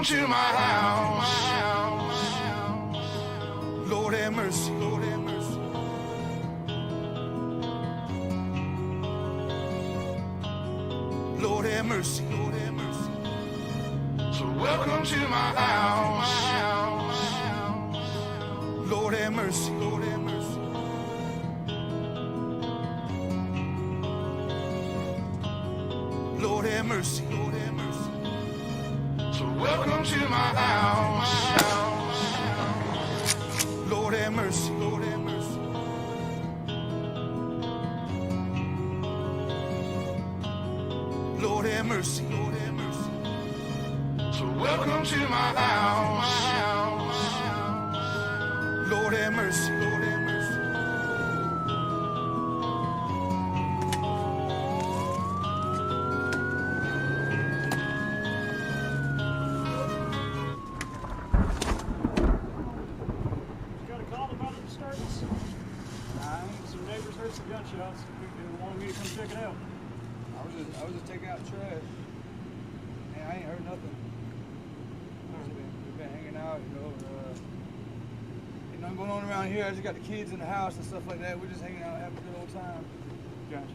welcome to my house. Lord have mercy, Lord have mercy. Lord have mercy, Lord have mercy. So welcome to my house. Lord have mercy, Lord have mercy. Lord have mercy, Lord have mercy. So welcome to my house. Lord have mercy, Lord have mercy. Lord have mercy, Lord have mercy. So welcome to my house. Lord have mercy, Lord have mercy. Some neighbors heard some gunshots. They wanted me to come check it out. I was just taking out trash. Man, I ain't heard nothing. We've been hanging out, you know. Ain't nothing going on around here. I just got the kids in the house and stuff like that. We're just hanging out, having a good old time. Gotcha.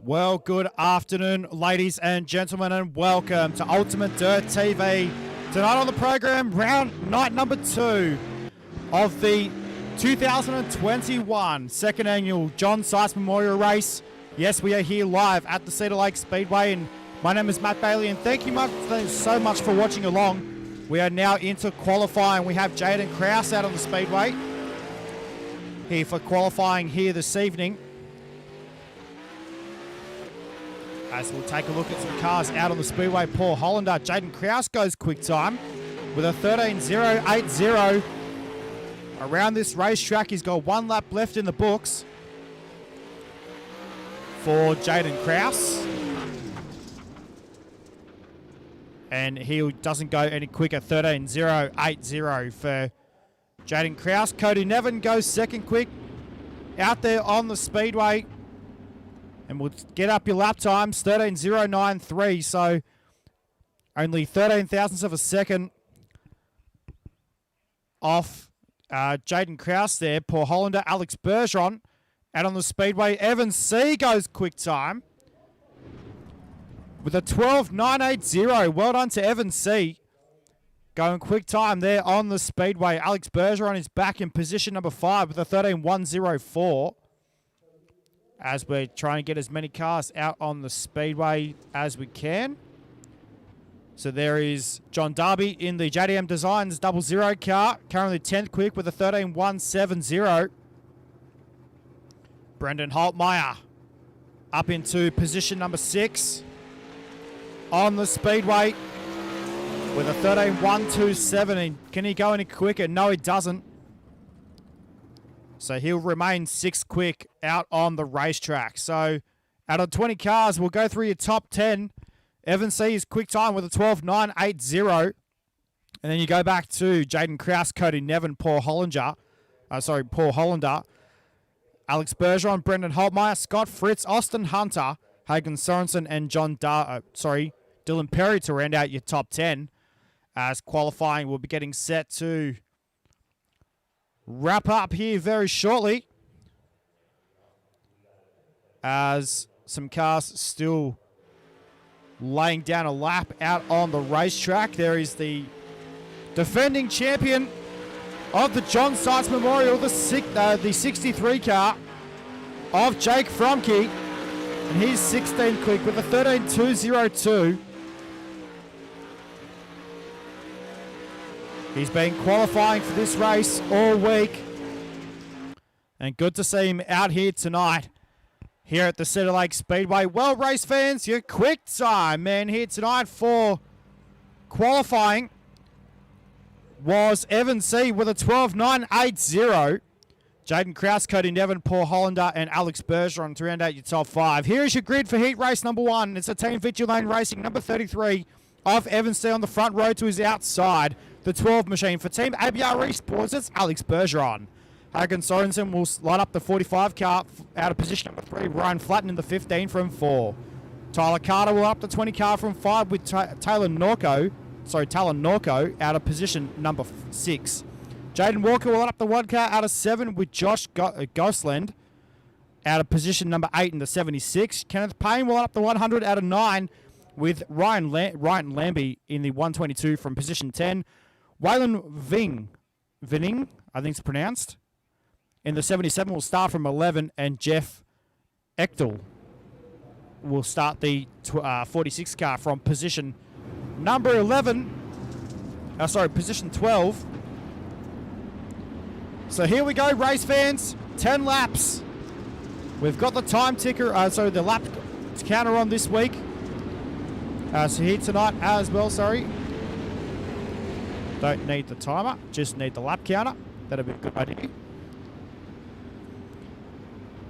Well, good afternoon, ladies and gentlemen, and welcome to UltimateDirtTV. Tonight on the program, night number 2 of the 2021 second annual John Seitz Memorial Race. Yes, we are here live at the Cedar Lake Speedway in My name is Matt Bailey, and thank you so much for watching along. We are now into qualifying. We have Jaden Krause out on the speedway here for qualifying here this evening. As we'll take a look at some cars out on the speedway. Paul Hollander, Jaden Krause goes quick time with a 13.080. Around this racetrack, he's got 1 lap left in the books for Jaden Krause. And he doesn't go any quicker, 13.080 for Jaden Krause. Cody Nevin goes second quick out there on the speedway. And we'll get up your lap times, 13.093. So only 13 thousandths of a second off Jaden Krause there. Paul Hollander, Alex Bergeron out on the speedway. Evan C goes quick time with a 12.980. Well done to Evan C. Going quick time there on the speedway. Alex Bergeron is back in position number 5 with a 13.104. As we're trying to get as many cars out on the speedway as we can. So there is John Darby in the JDM Designs 00 car. Currently 10th quick with a 13.170. Brendan Holtmeyer up into position number 6 on the speedway with a 13.127. Can he go any quicker? No, he doesn't. So he'll remain 6th quick out on the racetrack. So out of 20 cars, we'll go through your top 10. Evan C is quick time with a 12.980. And then you go back to Jaden Krause, Cody Nevin, Paul Hollander, Alex Bergeron, Brendan Holtmeyer, Scott Fritz, Austin Hunter, Hagen Sorensen, and Dylan Perry to round out your top 10. As qualifying will be getting set to wrap up here very shortly. As some cars still laying down a lap out on the racetrack. There is the defending champion of the John Seitz Memorial, the 63 car of Jake Fromke. And he's 16 quick with a 13.202. He's been qualifying for this race all week. And good to see him out here tonight here at the Cedar Lake Speedway. Well, race fans, your quick time, man, here tonight for qualifying was Evan C with a 12.980. Jaden Krause, Cody Nevin, Paul Hollander, and Alex Bergeron to round out your top 5. Here is your grid for heat race number 1. It's a Team Victory Lane Racing, number 33 of Evan C on the front row to his outside. The 12 machine for Team ABR Esports, it's Alex Bergeron. Hagen Sorensen will line up the 45 car out of position number 3. Ryan Flatten in the 15 from 4. Tyler Carter will up the 20 car from 5 with Talon Norco out of position number 6. Jaden Walker will line up the 1 car out of 7 with Josh Gosland out of position number 8 in the 76. Kenneth Payne will line up the 100 out of 9 with Ryan Lambie in the 122 from position 10. Waylon Vinning, I think it's pronounced, in the 77 will start from 11, and Jeff Echtel will start the 46 car from position number position 12. So here we go, race fans, 10 laps. We've got the time ticker, the lap counter on this week. So here tonight as well, Don't need the timer, just need the lap counter. That'll be a good idea.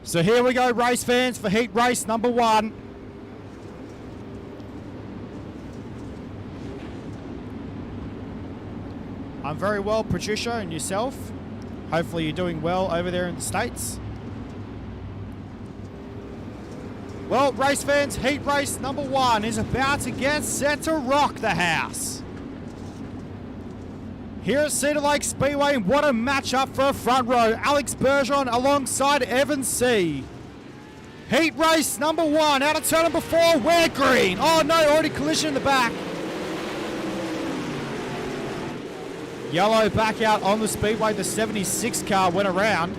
So here we go, race fans, for heat race number 1. I'm very well, Patricia, and yourself. Hopefully you're doing well over there in the States. Well, race fans, heat race number 1 is about to get set to rock the house. Here at Cedar Lake Speedway, what a matchup for a front row. Alex Bergeron alongside Evan C. Heat race number 1 out of turn number 4, we're green. Oh no, already collision in the back. Yellow back out on the speedway, the 76 car went around.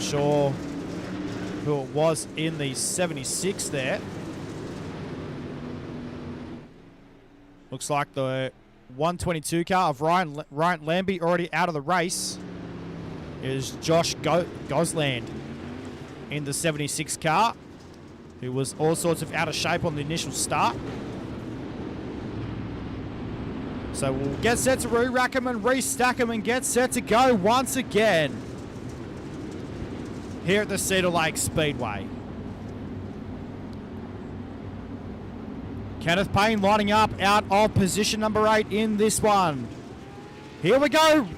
sure who it was in the 76 there. Looks like the 122 car of Ryan Lambie already out of the race is Josh Gosland in the 76 car, who was all sorts of out of shape on the initial start. So we'll get set to re-rack them and restack them and get set to go once again here at the Cedar Lake Speedway. Kenneth Payne lining up out of position number 8 in this one. Here we go.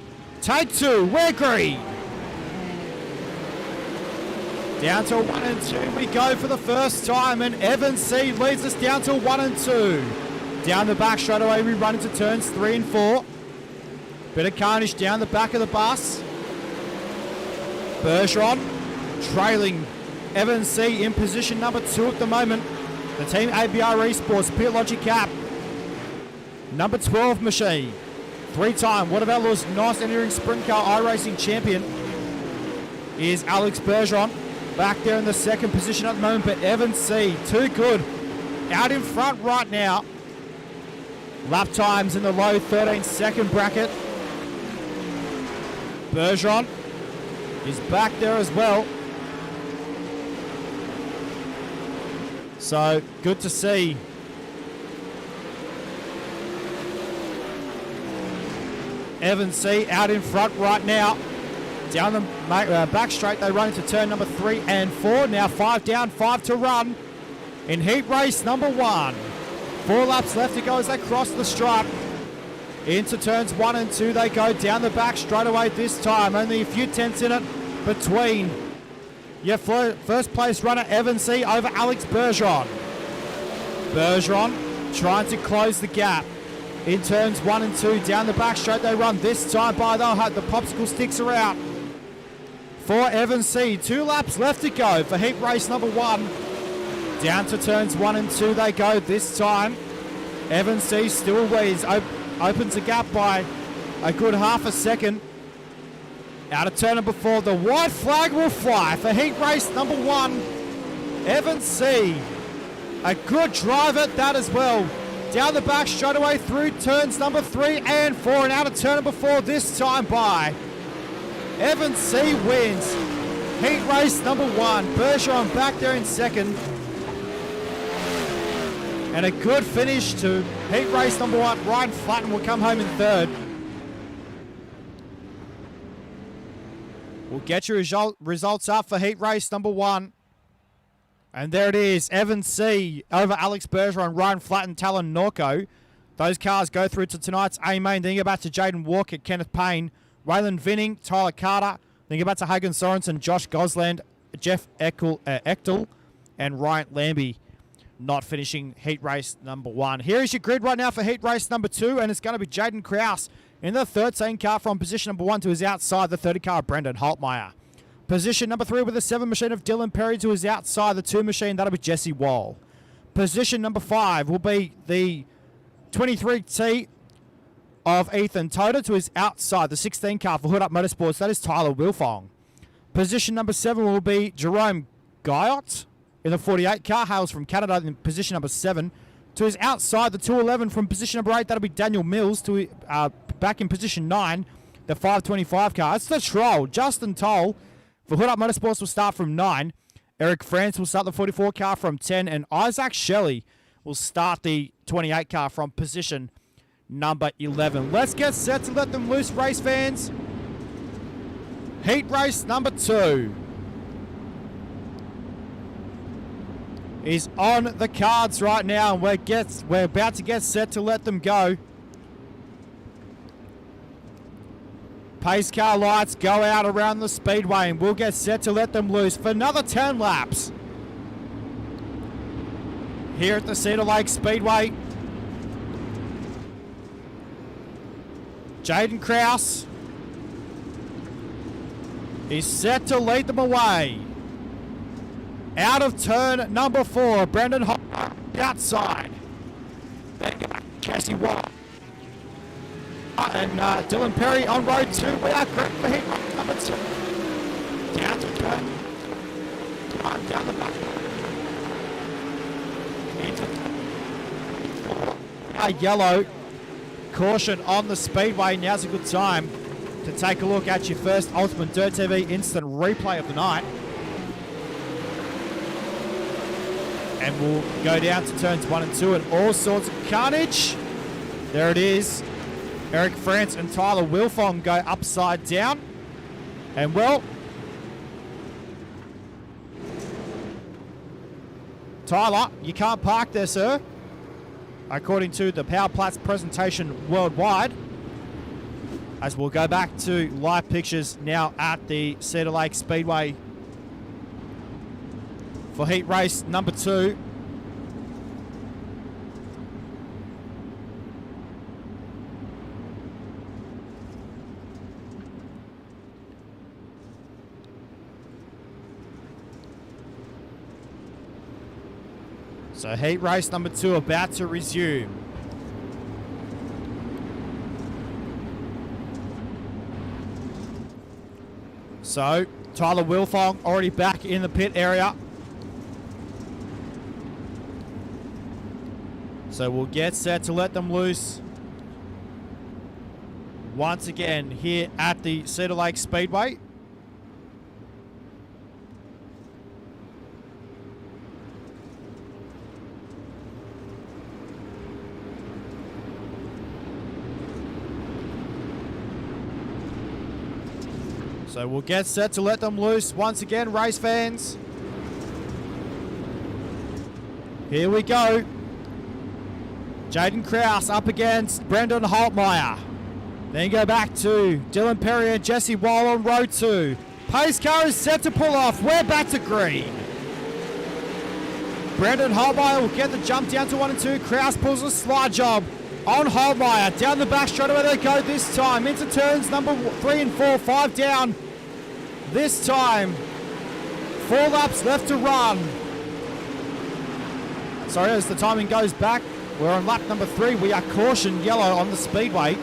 Take 2. We're green. Down to 1 and 2 we go for the first time, and Evan C leads us down to 1 and 2. Down the back straight away, we run into turns 3 and 4. Bit of carnage down the back of the bus. Bergeron trailing Evan C in position number 2 at the moment. The team ABR Esports Pit Logic Cap. Number 12 machine. 3-time Watervela's nice entering sprint car iRacing champion is Alex Bergeron. Back there in the second position at the moment, but Evan C, too good. Out in front right now. Lap times in the low 13-second bracket. Bergeron is back there as well. So, good to see. Evan C out in front right now. Down the back straight, they run into turn number 3 and 4. Now 5 down, 5 to run in heat race number 1. 4 laps left to go as they cross the stripe. Into turns 1 and 2 they go. Down the back straight away this time. Only a few tenths in it between your first place runner Evan C over Alex Bergeron. Bergeron trying to close the gap. In turns 1 and 2, down the back straight they run. This time by they'll have the popsicle sticks are out for Evan C. 2 laps left to go for heat race number 1. Down to turns 1 and 2 they go this time. Evan C still leads, opens the gap by a good half a second. Out of turn number 4, the white flag will fly for heat race number 1. Evan C, a good drive at that as well. Down the back straight away through turns number 3 and 4, and out of turn number 4 this time by Evan C wins heat race number 1. Bergeron back there in second. And a good finish to heat race number 1. Ryan Flatton will come home in third. We'll get your results up for heat race number 1. And there it is. Evan C over Alex Bergeron, Ryan Flatton, Talon Norco. Those cars go through to tonight's A main. Then you go back to Jaden Walker, Kenneth Payne, Waylon Vinning, Tyler Carter. Then you go back to Hagen Sorensen, Josh Gosland, Jeff Echtel, and Ryan Lambie. Not finishing heat race number 1. Here is your grid right now for heat race number 2, and it's going to be Jaden Krause in the 13 car from position number 1 to his outside, the 30 car of Brendan Holtmeyer. Position number 3 with the 7 machine of Dylan Perry to his outside, the 2 machine, that'll be Jesse Wall. Position number 5 will be the 23T of Ethan Toda to his outside, the 16 car for Hood Up Motorsports, that is Tyler Wilfong. Position number 7 will be Jerome Guyot in the 48 car, hails from Canada in position number 7. To his outside, the 211 from position number 8, that'll be Daniel Mills. To back in position 9, the 525 car. It's the Troll. Justin Toll for Hood Up Motorsports will start from 9. Eric France will start the 44 car from 10. And Isaac Shelley will start the 28 car from position number 11. Let's get set to let them loose, race fans. Heat race number 2 is on the cards right now, and we're about to get set to let them go. Pace car lights go out around the speedway, and we'll get set to let them loose for another 10 laps here at the Cedar Lake Speedway. Jaden Krause is set to lead them away. Out of turn number 4, Brendan Holt outside. Then Jesse Watt and Dylan Perry on road 2. We are correct for heat number 2. down to turn one, down the back. Yellow. Caution on the speedway. Now's a good time to take a look at your first Ultimate Dirt TV instant replay of the night. And we'll go down to turns 1 and 2 and all sorts of carnage. There it is. Eric France and Tyler Wilfong go upside down. And well, Tyler, you can't park there, sir. According to the Power Platts presentation worldwide. As we'll go back to live pictures now at the Cedar Lake Speedway for heat race number 2. So heat race number 2 about to resume. So Tyler Wilfong already back in the pit area. So we'll get set to let them loose once again here at the Cedar Lake Speedway. So we'll get set to let them loose once again, race fans. Here we go. Jaden Krause up against Brendan Holtmeyer. Then go back to Dylan Perry and Jesse Wall on row 2. Pace car is set to pull off. We're back to green. Brendan Holtmeyer will get the jump down to 1 and 2. Krause pulls a slide job on Holtmeyer. Down the back straight away they go this time. Into turns number 3 and 4. 5 down. This time, 4 laps left to run. Sorry, as the timing goes back, we're on lap number 3. We are caution yellow on the speedway.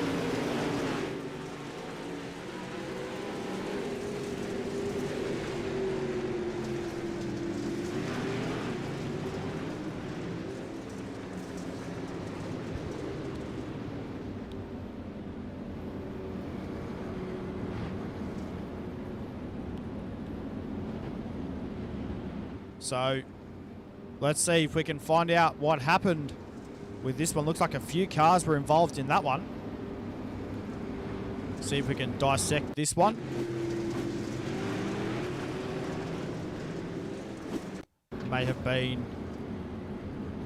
So let's see if we can find out what happened with this one. Looks like a few cars were involved in that one. See if we can dissect this one. May have been...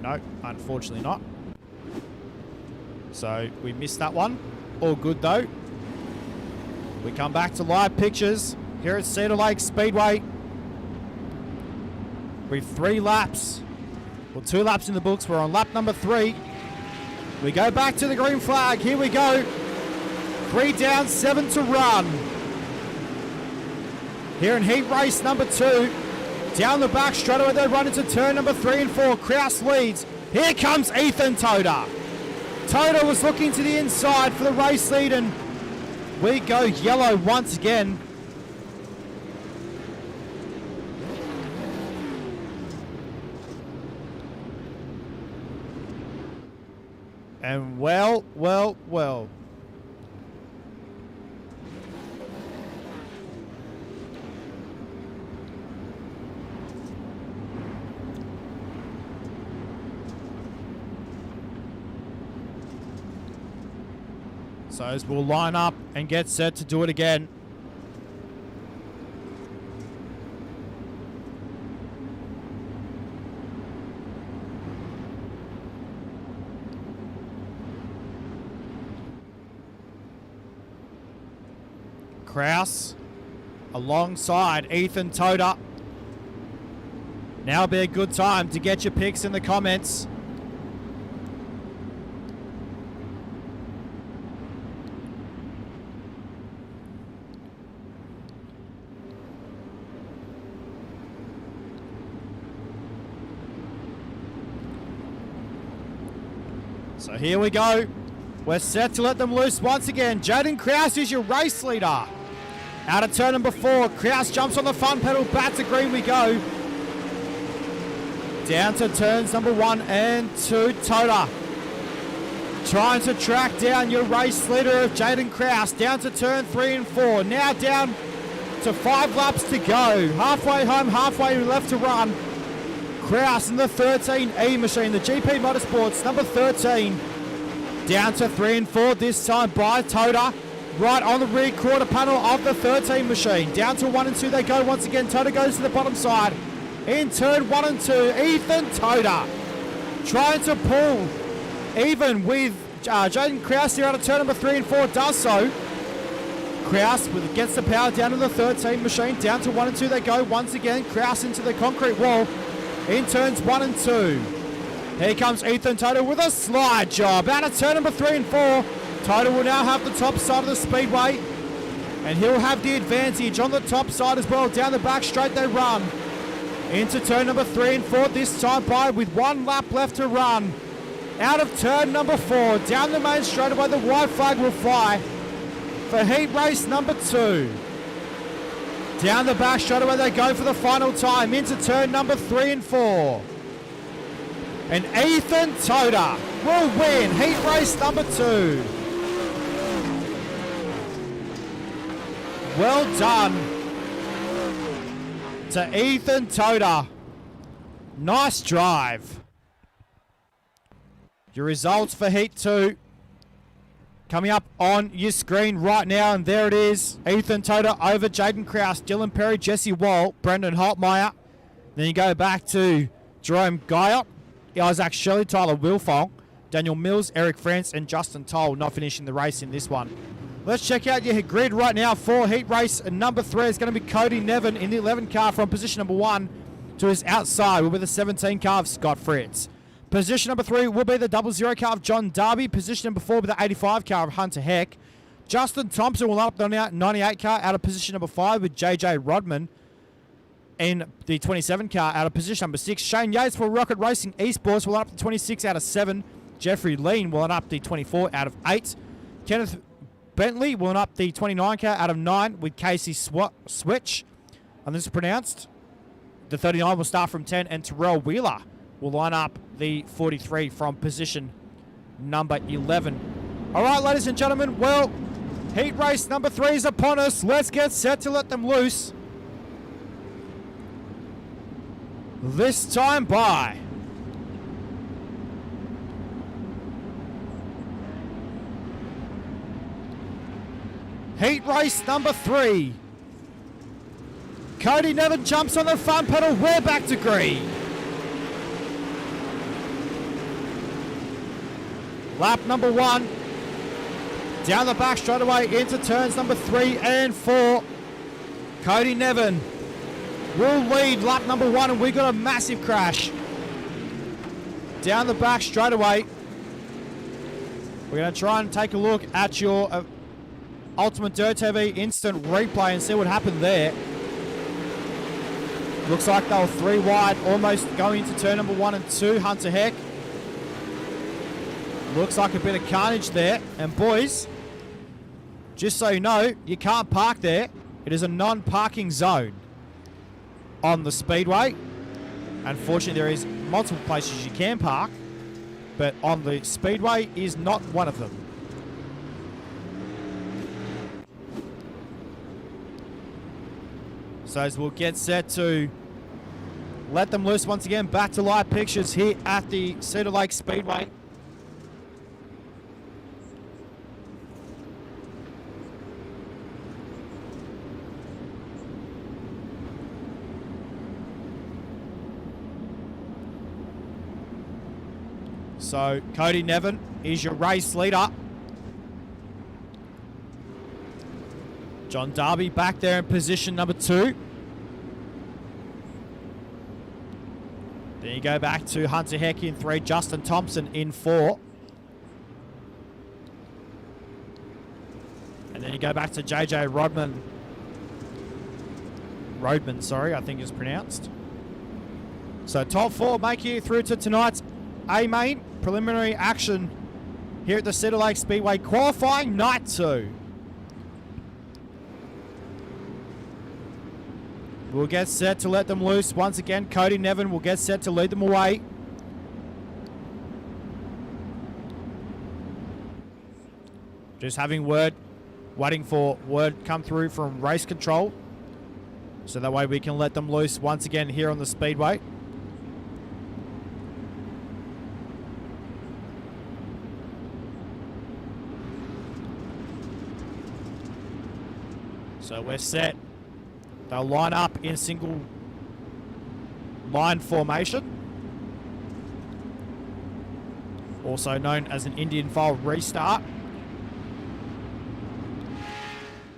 No, unfortunately not. So we missed that one. All good though. We come back to live pictures here at Cedar Lake Speedway. We've 3 laps. Well, 2 laps in the books. We're on lap number 3. We go back to the green flag. Here we go. 3 down, 7 to run. Here in heat race number 2. Down the back straight away they run into turn number 3 and 4. Krause leads. Here comes Ethan Toda. Toda was looking to the inside for the race lead, and we go yellow once again. And well. So as we'll line up and get set to do it again. Krause alongside Ethan Toda. Now would be a good time to get your picks in the comments. So here we go. We're set to let them loose once again. Jaden Krause is your race leader. Out of turn number 4, Kraus jumps on the front pedal, back to green we go. Down to turns number 1 and 2, Toda. Trying to track down your race leader of Jaden Kraus. Down to turn 3 and 4. Now down to 5 laps to go. Halfway home, halfway left to run. Kraus in the 13E machine, the GP Motorsports, number 13. Down to 3 and 4, this time by Toda. Right on the rear quarter panel of the 13 machine. Down to 1 and 2 they go once again. Toda goes to the bottom side. In turn 1 and 2, Ethan Toda trying to pull even with Jaden Kraus here out of turn number 3 and 4, does so. Kraus gets the power down to the 13 machine. Down to 1 and 2 they go once again. Kraus into the concrete wall in turns 1 and 2. Here comes Ethan Toda with a slide job out of turn number 3 and 4. Toda will now have the top side of the speedway, and he'll have the advantage on the top side as well. Down the back straight they run. Into turn number 3 and 4, this time by with 1 lap left to run. Out of turn number 4, down the main straightaway, the white flag will fly for heat race number 2. Down the back straightaway they go for the final time. Into turn number 3 and 4. And Ethan Toda will win heat race number 2. Well done to Ethan Toda. Nice drive. Your results for Heat 2 coming up on your screen right now, and there it is. Ethan Toda over Jaden Kraus, Dylan Perry, Jesse Wall, Brendan Holtmeyer. Then you go back to Jerome Guyot, Isaac Shirley, Tyler Wilfong, Daniel Mills, Eric France, and Justin Toll not finishing the race in this one. Let's check out your grid right now for heat race number 3. It's going to be Cody Nevin in the 11 car from position number 1 to his outside. Will be the 17 car of Scott Fritz. Position number 3 will be the 00 car of John Darby. Position number 4 will be the 85 car of Hunter Heck. Justin Thompson will up the 98 car out of position number 5 with JJ Rodman in the 27 car out of position number 6. Shane Yates for Rocket Racing Esports will up the 26 out of 7. Jeffrey Lean will up the 24 out of 8. Kenneth Bentley will up the 29 car out of 9 with Casey Switch. And this is pronounced. The 39 will start from 10, and Terrell Wheeler will line up the 43 from position number 11. All right, ladies and gentlemen, well, heat race number 3 is upon us. Let's get set to let them loose. This time by heat race number 3. Cody Nevin jumps on the front pedal. We're back to green. Lap number 1. Down the back straightaway into turns number 3 and 4. Cody Nevin will lead lap number 1, and we got a massive crash. Down the back straightaway. We're going to try and take a look at your UltimateDirtTV instant replay and see what happened there. Looks like they were 3 wide, almost going into turn number 1 and 2. Hunter Heck. Looks like a bit of carnage there. And boys, just so you know, you can't park there. It is a non-parking zone on the speedway. Unfortunately, there is multiple places you can park, but on the speedway is not one of them. So as we'll get set to let them loose once again, back to live pictures here at the Cedar Lake Speedway. So Cody Nevin is your race leader. John Darby back there in position number 2. Then you go back to Hunter Heck in 3, Justin Thompson in 4. And then you go back to JJ Rodman. Rodman, sorry, I think it's pronounced. So top 4 make you through to tonight's A-Main preliminary action here at the Cedar Lake Speedway qualifying night 2. will get set to let them loose. Once again, Cody Nevin will get set to lead them away. Just having waiting for word come through from race control. So that way we can let them loose once again here on the speedway. So we're set. They'll line up in single line formation, also known as an Indian file restart.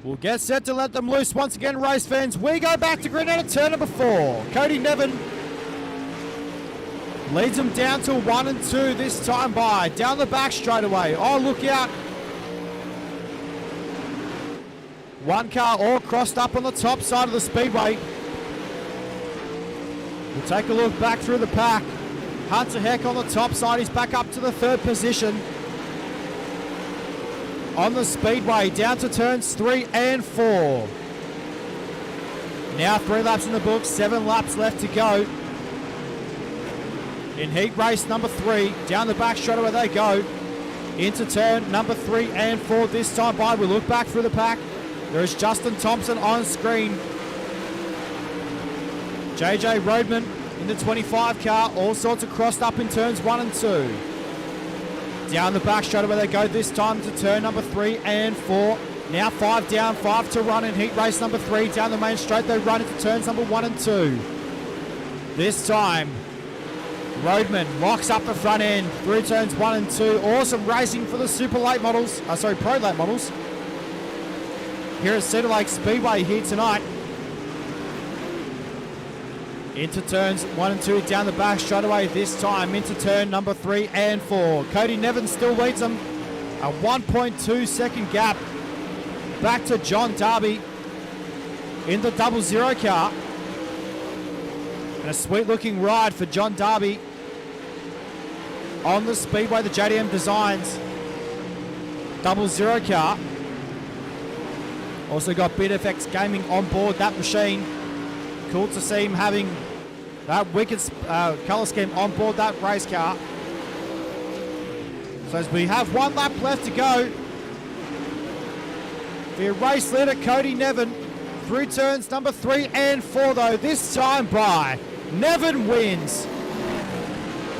We'll get set to let them loose once again, race fans. We go back to green out of turn number 4. Cody Nevin leads them down to 1 and 2 this time by. Down the back straight away. Oh, look out. One car all crossed up on the top side of the speedway. We'll take a look back through the pack. Hunter Heck on the top side. He's back up to the 3rd position. On the speedway, down to turns 3 and 4. Now 3 laps in the book, 7 laps left to go. In heat race number 3, down the back straight away they go. Into turn number 3 and 4 this time by. We look back through the pack. There is Justin Thompson on screen. JJ Roadman in the 25 car. All sorts of crossed up in turns 1 and 2. Down the back straight away they go this time to turn number 3 and 4. Now 5 down, 5 to run in heat race number 3. Down the main straight they run into turns number 1 and 2. This time, Roadman locks up the front end through turns 1 and 2. Awesome racing for the super late models. Pro late models. Here at Cedar Lake Speedway here tonight. Into turns 1 and 2 down the back straight away this time into turn number 3 and 4. Cody Nevin still leads them. A 1.2 second gap back to John Darby in the 00 car. And a sweet looking ride for John Darby on the speedway, the JDM Designs 00 car. Also got BitFX Gaming on board that machine. Cool to see him having that wicked colour scheme on board that race car. So as we have 1 lap left to go, the race leader Cody Nevin through turns number 3 and 4 though, this time by. Nevin wins.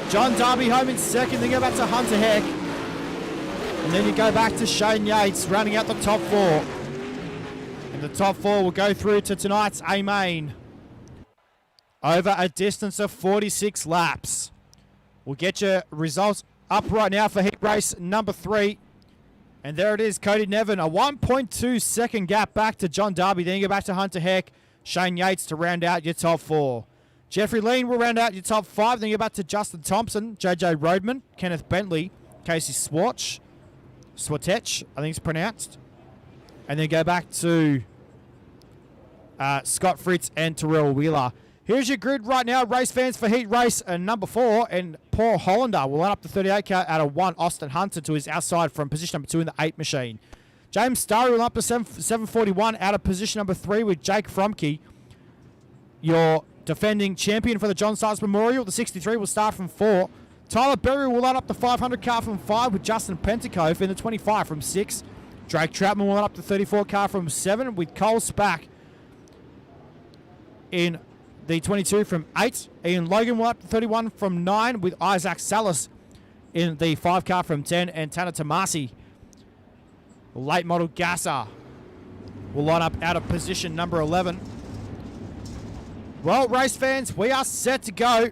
John Darby home in second, then go back to Hunter Heck. And then you go back to Shane Yates rounding out the top 4. And the top 4 will go through to tonight's A-Main over a distance of 46 laps. We'll get your results up right now for heat race number 3. And there it is, Cody Nevin, a 1.2 second gap back to John Darby. Then you go back to Hunter Heck, Shane Yates to round out your top 4. Jeffrey Lean will round out your top 5. Then you go back to Justin Thompson, JJ Roadman, Kenneth Bentley, Casey Swatch, Swatech, I think it's pronounced. And then go back to Scott Fritz and Terrell Wheeler. Here's your grid right now, race fans, for heat race number 4. And Paul Hollander will line up the 38 car out of 1. Austin Hunter to his outside from position number 2 in the 8 machine. James Starry will line up to 741 out of position number 3 with Jake Fromke. Your defending champion for the John Stiles Memorial, the 63, will start from 4. Tyler Berry will line up the 500 car from 5 with Justin Pentecoff in the 25 from 6. Drake Troutman will line up the 34 car from 7 with Cole Spack in the 22 from 8. Ian Logan will up to 31 from 9 with Isaac Salas in the 5 car from 10. And Tanner Tomasi, late model Gasser, will line up out of position number 11. Well, race fans, we are set to go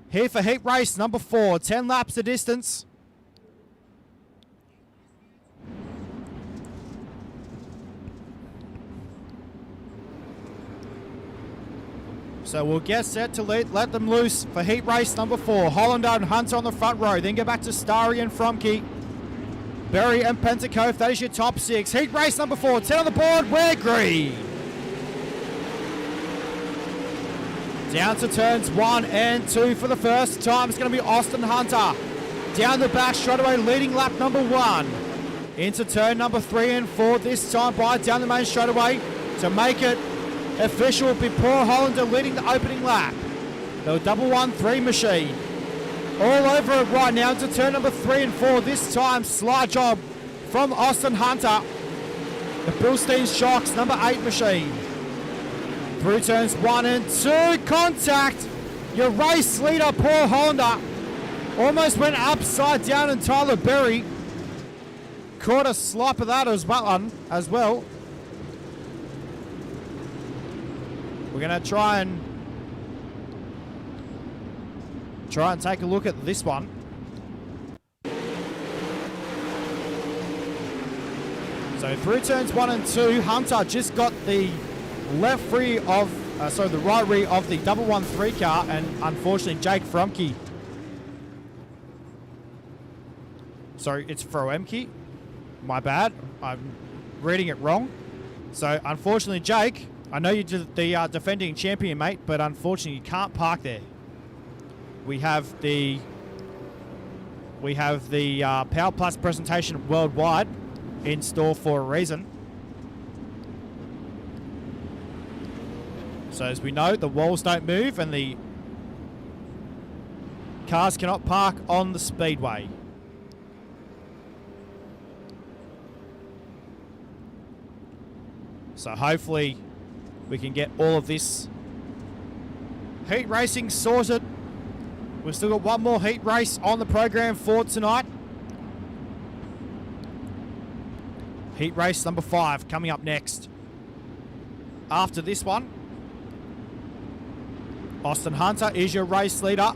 here for heat race number 4. 10 laps the distance. So we'll get set to let them loose for heat race number 4. Hollander and Hunter on the front row. Then go back to Starry and Fromke. Berry and Pentecoff. That is your top 6. Heat race number 4. 10 on the board. We're green. Down to turns 1 and 2 for the first time. It's going to be Austin Hunter. Down the back straight away, leading lap number 1. Into turn number 3 and 4 this time by. Down the main straight away to make it official before Hollander leading the opening lap. The 113 machine. All over it right now to turn number 3 and 4. This time, slide job from Austin Hunter. The Bilstein Shocks, number 8 machine. Through turns 1 and 2. Contact. Your race leader, Paul Hollander, almost went upside down, and Tyler Berry caught a slip of that as well. We're going to try and take a look at this one. So through turns 1 and 2, Hunter just got the left rear of, the right rear of the 113 car, and unfortunately Jake Fromke. Sorry, it's Froemke. My bad. I'm reading it wrong. So unfortunately, Jake, I know you're the defending champion, mate, but unfortunately you can't park there. We have the Power Plus presentation worldwide in store for a reason. So as we know, the walls don't move and the cars cannot park on the speedway. So hopefully we can get all of this heat racing sorted. We've still got one more heat race on the program for tonight. Heat race number 5 coming up next. After this one, Austin Hunter is your race leader.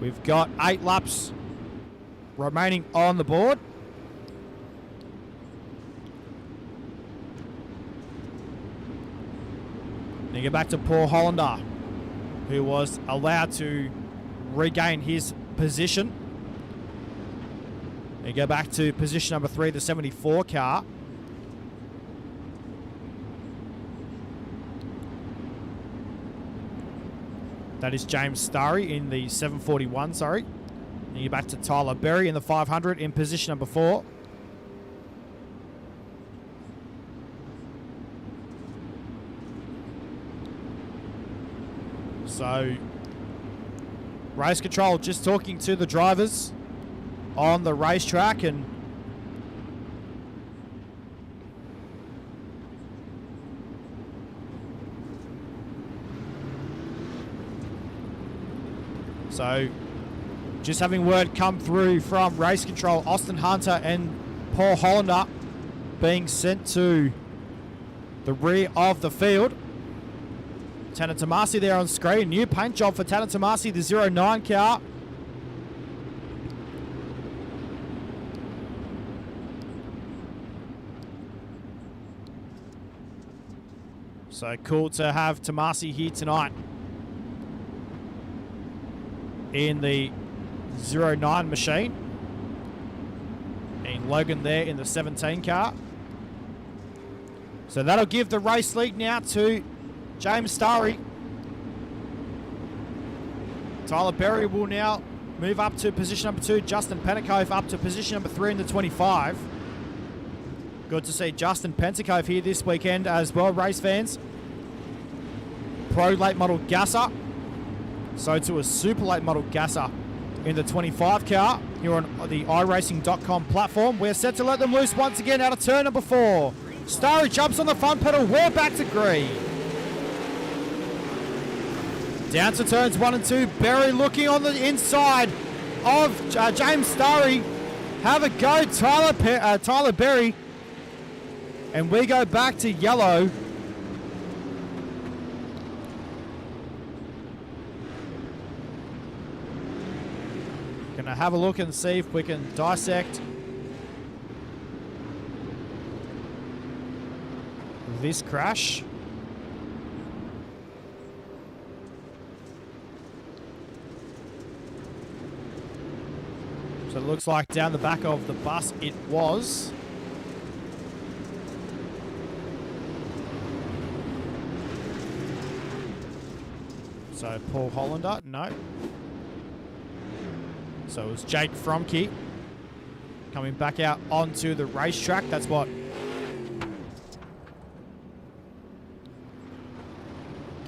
We've got 8 laps remaining on the board. Then you get back to Paul Hollander, who was allowed to regain his position. Then you go back to position number 3, the 74 car. That is James Starry in the 741, sorry. Then you get back to Tyler Berry in the 500 in position number 4. So, race control just talking to the drivers on the racetrack, and so just having word come through from race control, Austin Hunter and Paul Hollander being sent to the rear of the field. Tanner Tomasi there on screen. New paint job for Tanner Tomasi, the 09 car. So cool to have Tomasi here tonight in the 09 machine. And Logan there in the 17 car. So that'll give the race lead now to James Starry. Tyler Berry will now move up to position number 2. Justin Pentecote up to position number 3 in the 25. Good to see Justin Pentecote here this weekend as well, race fans. Pro late model gasser. So to a super late model gasser in the 25 car here on the iRacing.com platform. We're set to let them loose once again out of turn number 4. Starry jumps on the front pedal. We're back to green. Down to turns 1 and 2. Berry looking on the inside of James Starry. Have a go, Tyler Berry. And we go back to yellow. Gonna have a look and see if we can dissect this crash. So it looks like down the back of the bus it was. So Paul Hollander, no. So it was Jake Fromke coming back out onto the racetrack. That's what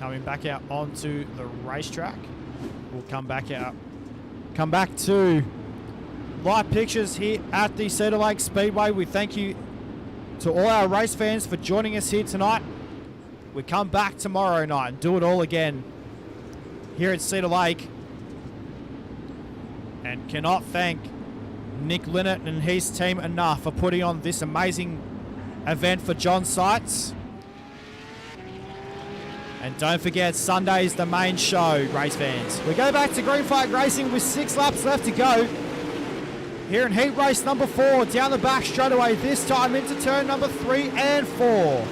coming back out onto the racetrack. We'll come back to live pictures here at the Cedar Lake Speedway. We thank you to all our race fans for joining us here tonight. We come back tomorrow night and do it all again here at Cedar Lake. And cannot thank Nick Linnett and his team enough for putting on this amazing event for John Seitz. And don't forget, Sunday's the main show, race fans. We go back to green flag racing with 6 laps left to go. Here in heat race number 4, down the back straightaway, this time into turn number 3 and 4.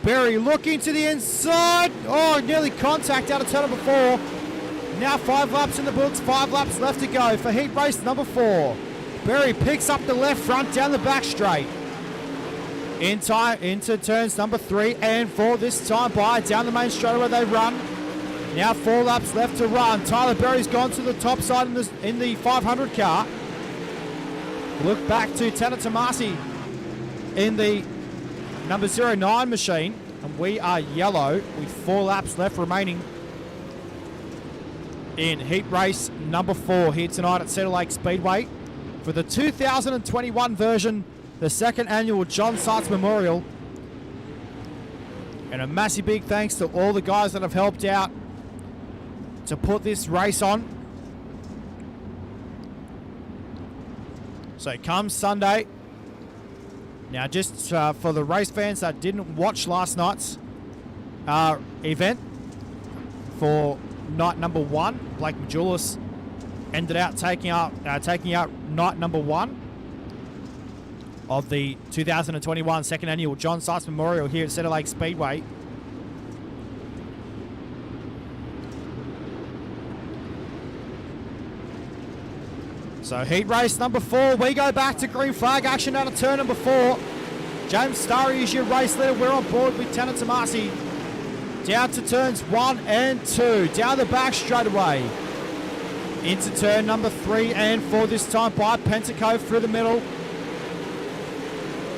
Berry looking to the inside. Oh, nearly contact out of turn number 4. Now 5 laps in the books, 5 laps left to go for heat race number 4. Berry picks up the left front down the back straight. In time into turns number 3 and 4 this time by. Down the main straightaway they run. Now 4 laps left to run. Tyler Berry's gone to the top side in the 500 car. Look back to Tanner Tomasi in the number 09 machine. And we are yellow with 4 laps left remaining in heat race number 4 here tonight at Cedar Lake Speedway for the 2021 version, the 2nd annual John Seitz Memorial. And a massive big thanks to all the guys that have helped out to put this race on. So come Sunday. Now just for the race fans that didn't watch last night's event, for night number 1, Blake Majulis ended out taking out night number 1 of the 2021 2nd annual John Seitz Memorial here at Cedar Lake Speedway. So heat race number 4, we go back to green flag action out of turn number 4. James Starry is your race leader. We're on board with Tanner Tomasi. Down to turns 1 and 2. Down the back straight away. Into turn number 3 and 4 this time by Pentaco through the middle.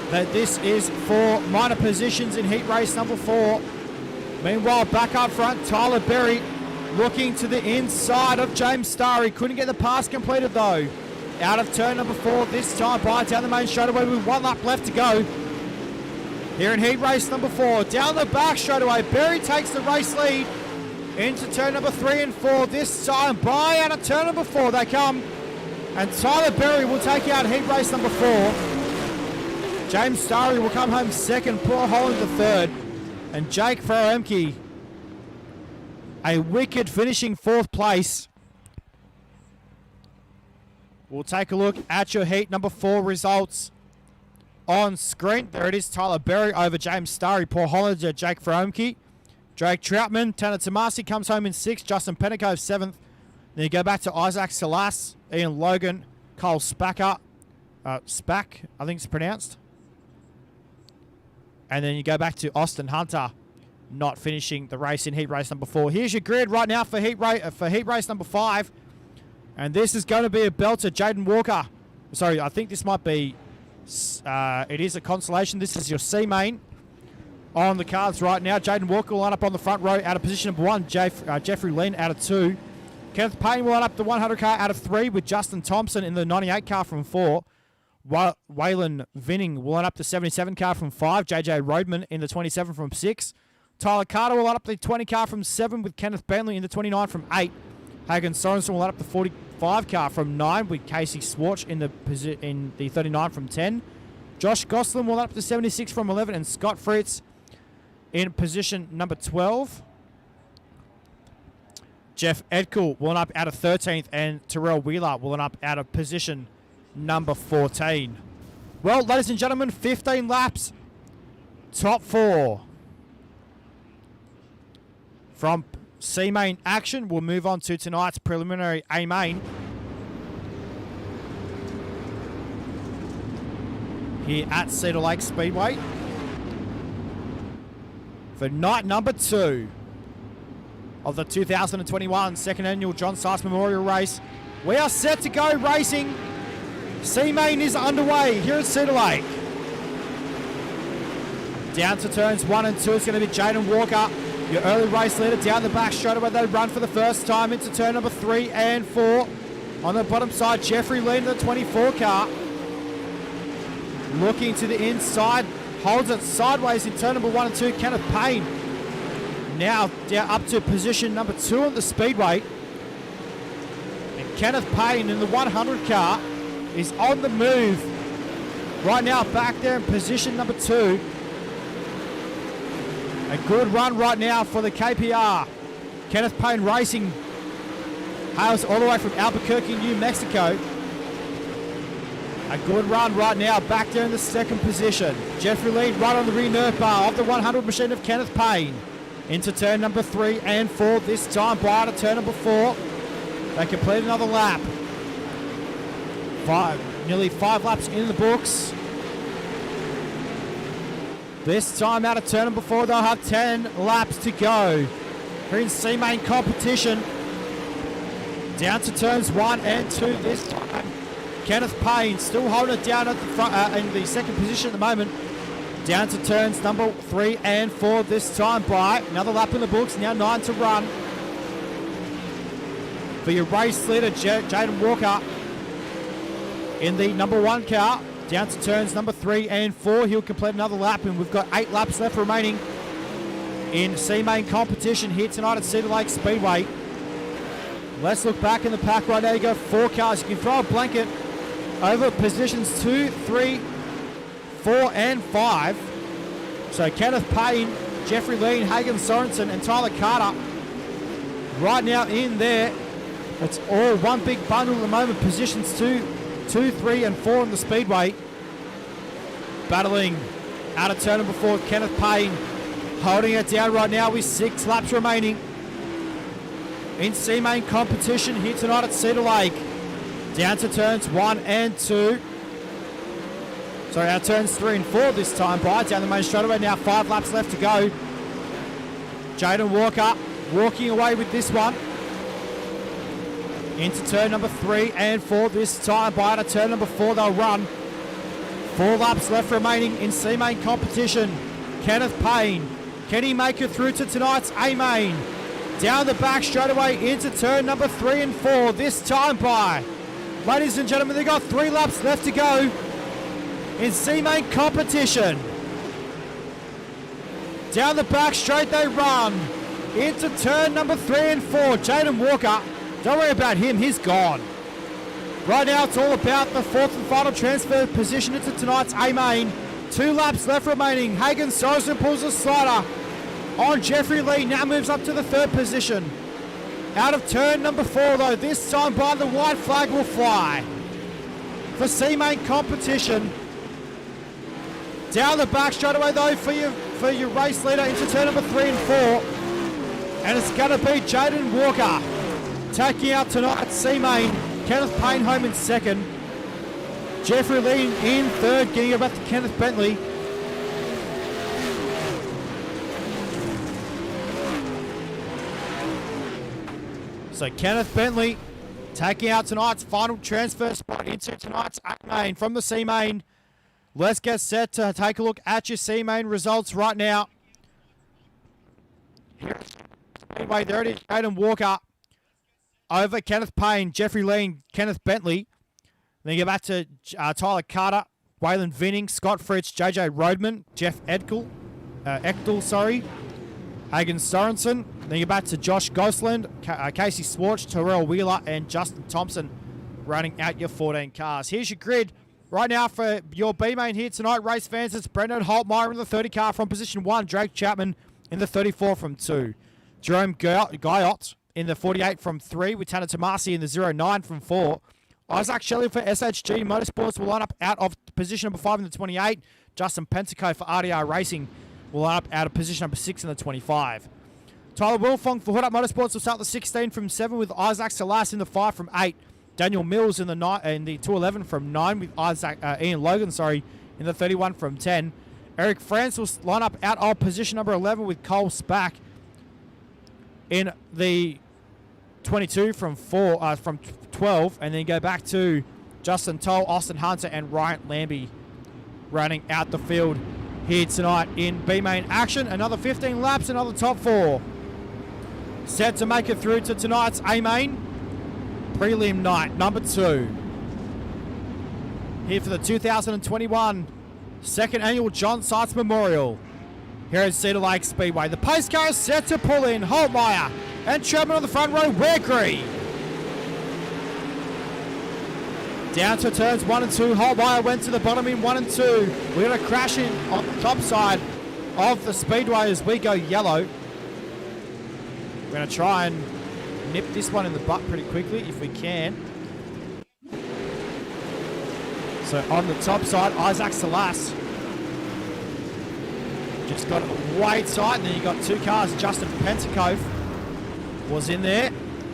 But this is for minor positions in heat race number 4. Meanwhile, back up front, Tyler Berry looking to the inside of James Starry. Couldn't get the pass completed though. Out of turn number 4 this time by down the main straightaway with 1 lap left to go. Here in heat race number 4, down the back straightaway, Berry takes the race lead into turn number 3 and 4. This time by out of turn number 4 they come. And Tyler Berry will take out heat race number 4. James Starry will come home 2nd, Paul Holland the 3rd. And Jake Faremke, a wicked finishing 4th place. We'll take a look at your heat number 4 results on screen. There it is, Tyler Berry over James Starry, Paul Holland, Jake Faremke. Drake Troutman, Tanner Tomasi comes home in 6th, Justin Penteco 7th. Then you go back to Isaac Salas, Ian Logan, Cole Spacker, Spack, I think it's pronounced. And then you go back to Austin Hunter, not finishing the race in heat race number 4. Here's your grid right now for heat race number 5. And this is going to be a belter. Jaden Walker. Sorry, I think this might be, it is a consolation. This is your C main on the cards right now. Jaden Walker will line up on the front row out of position number 1. Jeffrey Lynn out of 2. Kenneth Payne will line up the 100 car out of 3 with Justin Thompson in the 98 car from 4. Waylon Vinning will line up the 77 car from 5. JJ Roadman in the 27 from 6. Tyler Carter will line up the 20 car from 7 with Kenneth Bentley in the 29 from 8. Hagen Sorensen will line up the 45 car from 9 with Casey Swartz in the 39 from 10. Josh Gosselin will line up the 76 from 11 and Scott Fritz in position number 12. Jeff Edkill will line up out of 13th and Terrell Wheeler will line up out of position number 14. Well, ladies and gentlemen, 15 laps, top 4. From C main action, we'll move on to tonight's preliminary A main. Here at Cedar Lake Speedway. For night number 2 of the 2021 2nd annual John Seitz Memorial Race. We are set to go racing. C main is underway here at Cedar Lake. Down to turns 1 and 2, it's going to be Jaden Walker Your early race leader down the back straight away. They run for the first time into turn number 3 and 4. On the bottom side, Jeffrey Lean, the 24 car. Looking to the inside, holds it sideways in turn number 1 and 2. Kenneth Payne now down up to position number 2 on the speedway. And Kenneth Payne in the 100 car is on the move. Right now, back there in position number 2. A good run right now for the KPR. Kenneth Payne Racing hails all the way from Albuquerque, New Mexico. A good run right now, back there in the second position. Jeffrey Lead right on the rear nerve bar of the 100 machine of Kenneth Payne. Into turn number 3 and 4, this time prior to turn number 4. They complete another lap. Nearly 5 laps in the books. This time out of turn number 4, they'll have 10 laps to go. Here in C-Main competition. Down to turns 1 and 2 this time. Kenneth Payne still holding it down at the front, in the second position at the moment. Down to turns number 3 and 4 this time by. Another lap in the books, now 9 to run. For your race leader, Jaden Walker in the number 1 car. Down to turns number 3 and 4. He'll complete another lap, and we've got 8 laps left remaining in C-Main competition here tonight at Cedar Lake Speedway. Let's look back in the pack right now. You got 4 cars. You can throw a blanket over positions 2, 3, 4, and 5. So Kenneth Payne, Jeffrey Lean, Hagen Sorensen, and Tyler Carter right now in there. It's all one big bundle at the moment. Positions 2, 3, and 4 on the speedway. Battling out of turn number 4, Kenneth Payne holding it down right now with 6 laps remaining in C-Main competition here tonight at Cedar Lake. Down to turns 1 and 2. Sorry, our turns 3 and 4 this time by. Down the main straightaway now, 5 laps left to go. Jaden Walker walking away with this one. Into turn number 3 and 4 this time by. To turn number 4 they'll run. 4 laps left remaining in C-Main competition. Kenneth Payne, can he make it through to tonight's A-Main? Down the back straight away into turn number 3 and 4 this time by. Ladies and gentlemen, they've got 3 laps left to go in C-Main competition. Down the back straight they run into turn number 3 and 4. Jaden Walker, don't worry about him, he's gone. Right now it's all about the 4th and final transfer position into tonight's A-Main. 2 laps left remaining. Hagen Sorensen pulls a slider on Jeffrey Lee, now moves up to the 3rd position. Out of turn number 4 though, this time by the white flag will fly. For C-Main competition. Down the back straight away though for your race leader into turn number 3 and 4. And it's going to be Jaden Walker taking out tonight's C-Main. Kenneth Payne home in 2nd. Jeffrey Lee in 3rd, getting it back to Kenneth Bentley. So Kenneth Bentley taking out tonight's final transfer spot into tonight's A-Main from the C-Main. Let's get set to take a look at your C-Main results right now. Anyway, there it is. Jaden Walker over Kenneth Payne, Jeffrey Lean, Kenneth Bentley. Then you go back to Tyler Carter, Waylon Vinning, Scott Fritz, JJ Roadman, Jeff Echdel, Hagen Sorensen. Then you go back to Josh Gosland, Casey Swartz, Terrell Wheeler, and Justin Thompson running out your 14 cars. Here's your grid right now for your B-Main here tonight, race fans. It's Brendan Holtmeyer in the 30 car from position 1, Drake Chapman in the 34 from 2, Jerome Guyot in the 48 from 3, with Tanner Tomasi in the 09 from 4. Isaac Shelley for SHG Motorsports will line up out of position number 5 in the 28. Justin Penteco for RDR Racing will line up out of position number 6 in the 25. Tyler Wilfong for Hood Up Motorsports will start the 16 from 7 with Isaac Salas in the 5 from 8. Daniel Mills in the 211 from 9 with Ian Logan in the 31 from 10. Eric France will line up out of position number 11 with Cole Spack in the 22 from 12, and then go back to Justin Toll, Austin Hunter, and Ryan Lambie running out the field here tonight in B main action. Another 15 laps, another top 4. Set to make it through to tonight's A main prelim night number 2. Here for the 2021 second annual John Seitz Memorial here at Cedar Lake Speedway. The pace car is set to pull in. Holtmeyer and Chapman on the front row. Wegree. Down to turns 1 and 2. Holtmeyer went to the bottom in 1 and 2. We're going to crash in on the top side of the speedway as we go yellow. We're going to try and nip this one in the butt pretty quickly if we can. So on the top side, Isaac Salas just got way tight, and then you got 2 cars. Justin Pentacove was in there,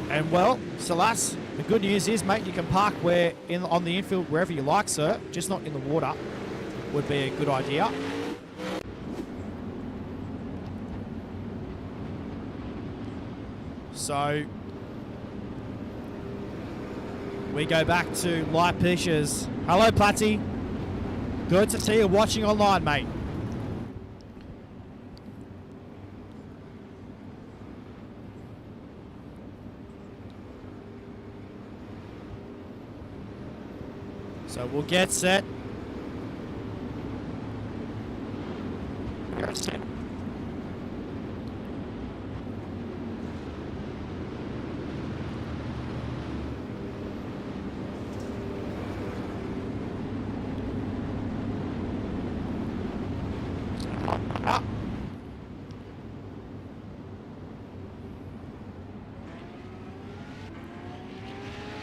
and well, Salas, the good news is, mate, you can park on the infield wherever you like, sir. Just not in the water would be a good idea. So we go back to light pictures. Hello, Platty. Good to see you watching online, mate. So we'll get set. You're set.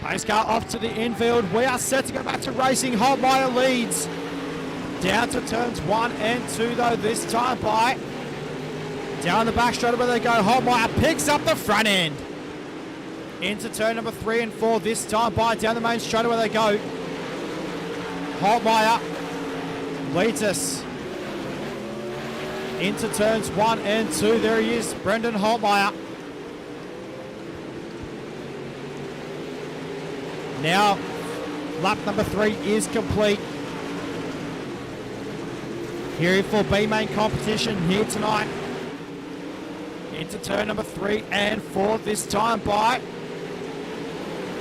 Pace car off to the infield. We are set to go back to racing. Holtmeyer leads. Down to turns 1 and 2 though this time by. Down the back straight where they go. Holtmeyer picks up the front end. Into turn number 3 and 4 this time by. Down the main straight where they go. Holtmeyer leads us. Into turns 1 and 2. There he is, Brendan Holtmeyer. Now, lap number 3 is complete. Here for B main competition here tonight. Into turn number 3 and 4 this time by.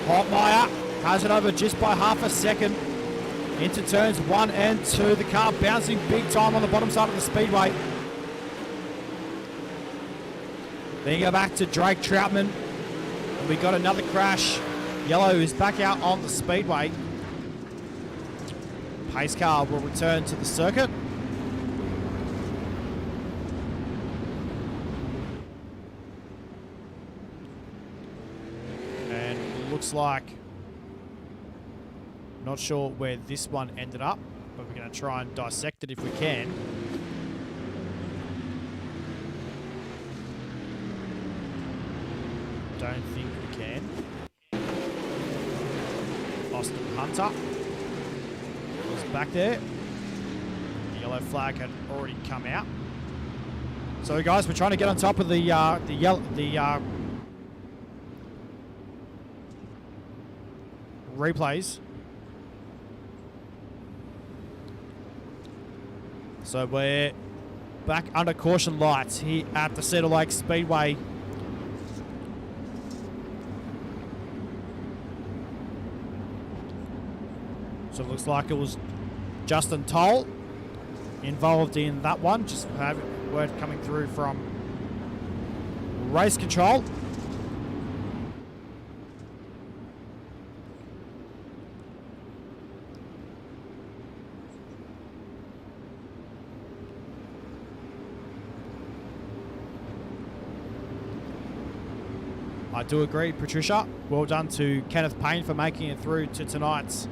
Holtmeyer has it over just by half a second. Into turns 1 and 2. The car bouncing big time on the bottom side of the speedway. Then you go back to Drake Troutman. And we got another crash. Yellow is back out on the speedway. Pace car will return to the circuit. And it looks like, not sure where this one ended up, but we're going to try and dissect it if we can. Don't think we can. Austin Hunter was back there. The yellow flag had already come out. So guys, we're trying to get on top of the replays. So we're back under caution lights here at the Cedar Lake Speedway. So it looks like it was Justin Toll involved in that one. Just have word coming through from race control. I do agree, Patricia. Well done to Kenneth Payne for making it through to tonight's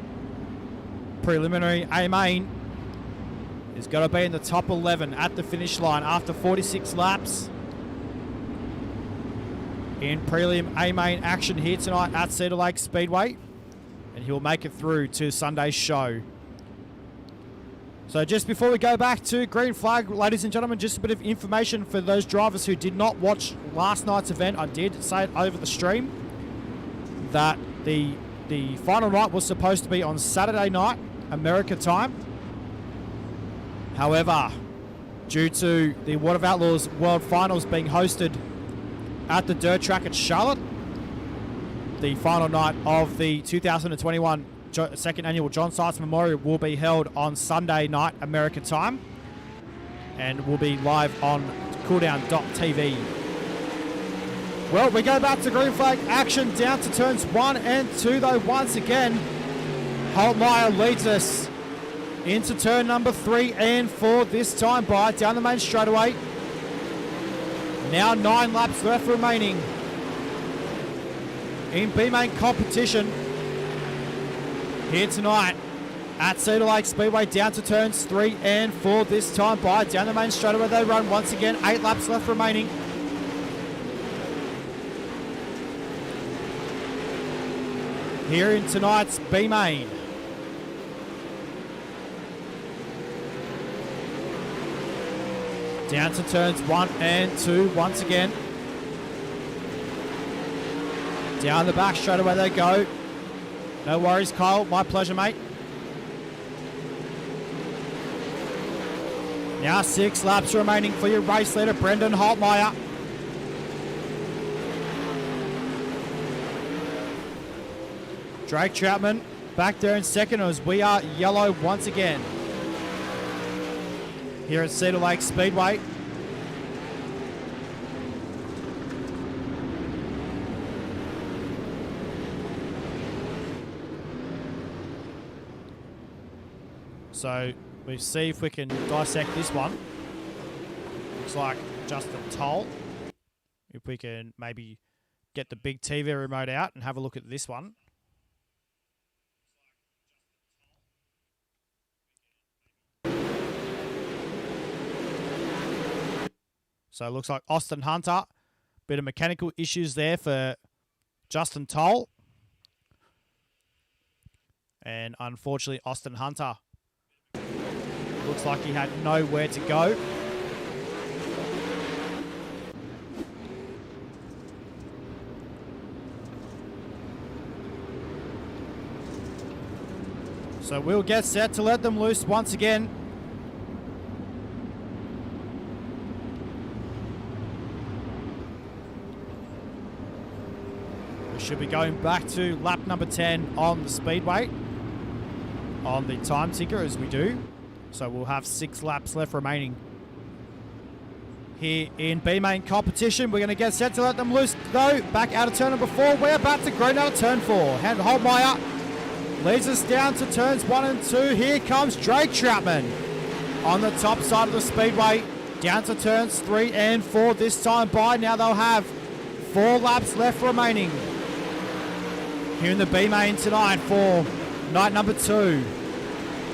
preliminary A main. He's got to be in the top 11 at the finish line after 46 laps in prelim A main action here tonight at Cedar Lake Speedway, and he'll make it through to Sunday's show. So just before we go back to green flag, ladies and gentlemen, just a bit of information for those drivers who did not watch last night's event. I did say it over the stream that the final night was supposed to be on Saturday night, America time. However, due to the World of Outlaws World Finals being hosted at the dirt track at Charlotte. The final night of the 2021 second annual John Seitz Memorial will be held on Sunday night, America time, and will be live on cooldown.tv. Well, we go back to green flag action down to turns 1 and 2 though once again. Holtmeyer leads us into turn number 3 and 4 this time by down the main straightaway. Now 9 laps left remaining in B-main competition here tonight at Cedar Lake Speedway, down to turns 3 and 4 this time by down the main straightaway they run once again. 8 laps left remaining. Here in tonight's B-main. Down to turns 1 and 2 once again. Down the back straightaway they go. No worries, Kyle. My pleasure, mate. Now 6 laps remaining for your race leader, Brendan Holtmeyer. Drake Troutman back there in second as we are yellow once again here at Cedar Lake Speedway. So we see if we can dissect this one. Looks like just a toll. If we can maybe get the big TV remote out and have a look at this one. So it looks like Austin Hunter, bit of mechanical issues there for Justin Toll. And unfortunately, Austin Hunter looks like he had nowhere to go. So we'll get set to let them loose once again. We should be going back to lap number 10 on the speedway, on the time ticker as we do. So we'll have 6 laps left remaining here in B-main competition. We're going to get set to let them loose though. Back out of turn number 4. We're about to green out of turn 4. And Holtmeyer leads us down to turns 1 and 2. Here comes Drake Troutman on the top side of the speedway. Down to turns 3 and 4 this time by. Now they'll have 4 laps left remaining here in the B-main tonight for night number 2.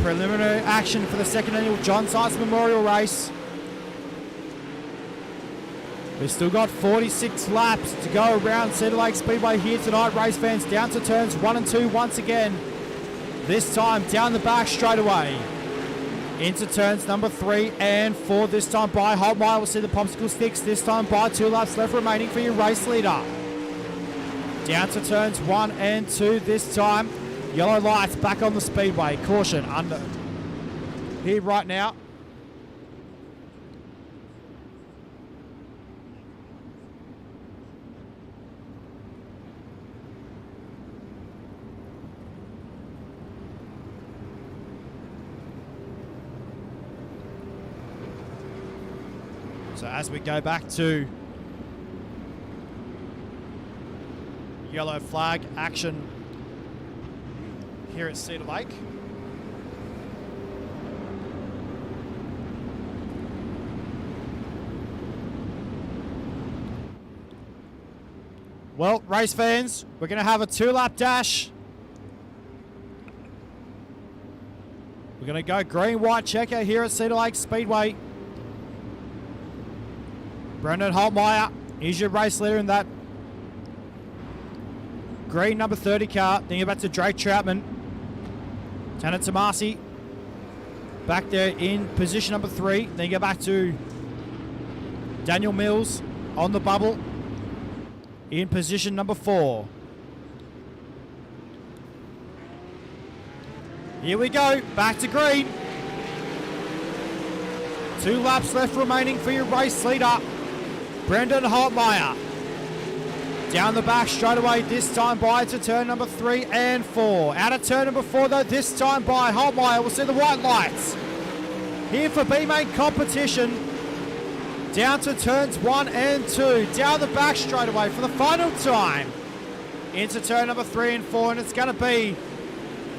Preliminary action for the second annual John Seitz Memorial Race. We've still got 46 laps to go around Cedar Lake Speedway here tonight. Race fans, down to turns 1 and 2 once again. This time down the back straightaway. Into turns number 3 and 4 this time by. Holtmeyer will see the popsicle sticks this time by. 2 laps left remaining for your race leader. Down to turns 1 and 2 this time. Yellow lights back on the speedway. Caution under here right now. So as we go back to yellow flag action here at Cedar Lake. Well, race fans, we're going to have a 2-lap dash. We're going to go green-white checker here at Cedar Lake Speedway. Brendan Holtmeyer is your race leader in that green number 30 car. Then you're back to Drake Troutman. Tanner Tomasi back there in position number 3. Then you go back to Daniel Mills on the bubble in position number 4. Here we go, back to green. 2 laps left remaining for your race leader, Brendan Holtmeyer. Down the back straight away, this time by to turn number 3 and 4. Out of turn number 4 though, this time by Holtmeyer. We'll see the white lights. Here for B-main competition. Down to turns 1 and 2. Down the back straight away for the final time. Into turn number 3 and 4, and it's going to be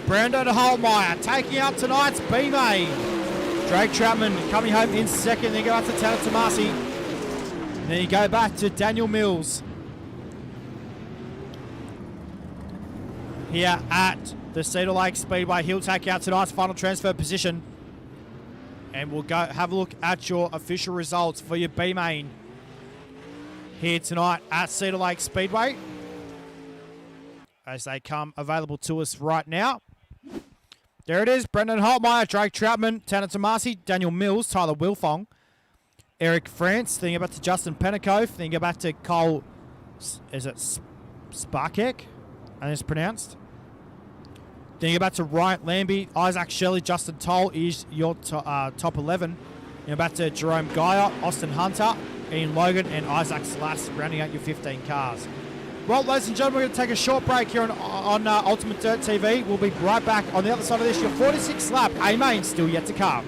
Brendan Holtmeyer taking up tonight's B-main. Drake Troutman coming home in second, then go out to Tanner Tomasi. Then you go back to Daniel Mills. Here at the Cedar Lake Speedway, he'll take out tonight's final transfer position. And we'll go have a look at your official results for your B-main here tonight at Cedar Lake Speedway, as they come available to us right now. There it is. Brendan Holtmeyer, Drake Troutman, Tanner Tomasi, Daniel Mills, Tyler Wilfong, Eric France. Then you go back to Justin Pennicove. Then you go back to Cole, is it Sparkek? I think it's pronounced. Then you go back to Ryan Lambie, Isaac Shelley, Justin Toll is your top 11. Then back to Jerome Geyer, Austin Hunter, Ian Logan, and Isaac Slass, rounding out your 15 cars. Well, ladies and gentlemen, we're going to take a short break here on Ultimate Dirt TV. We'll be right back on the other side of this. Your 46th lap, A-main still yet to come.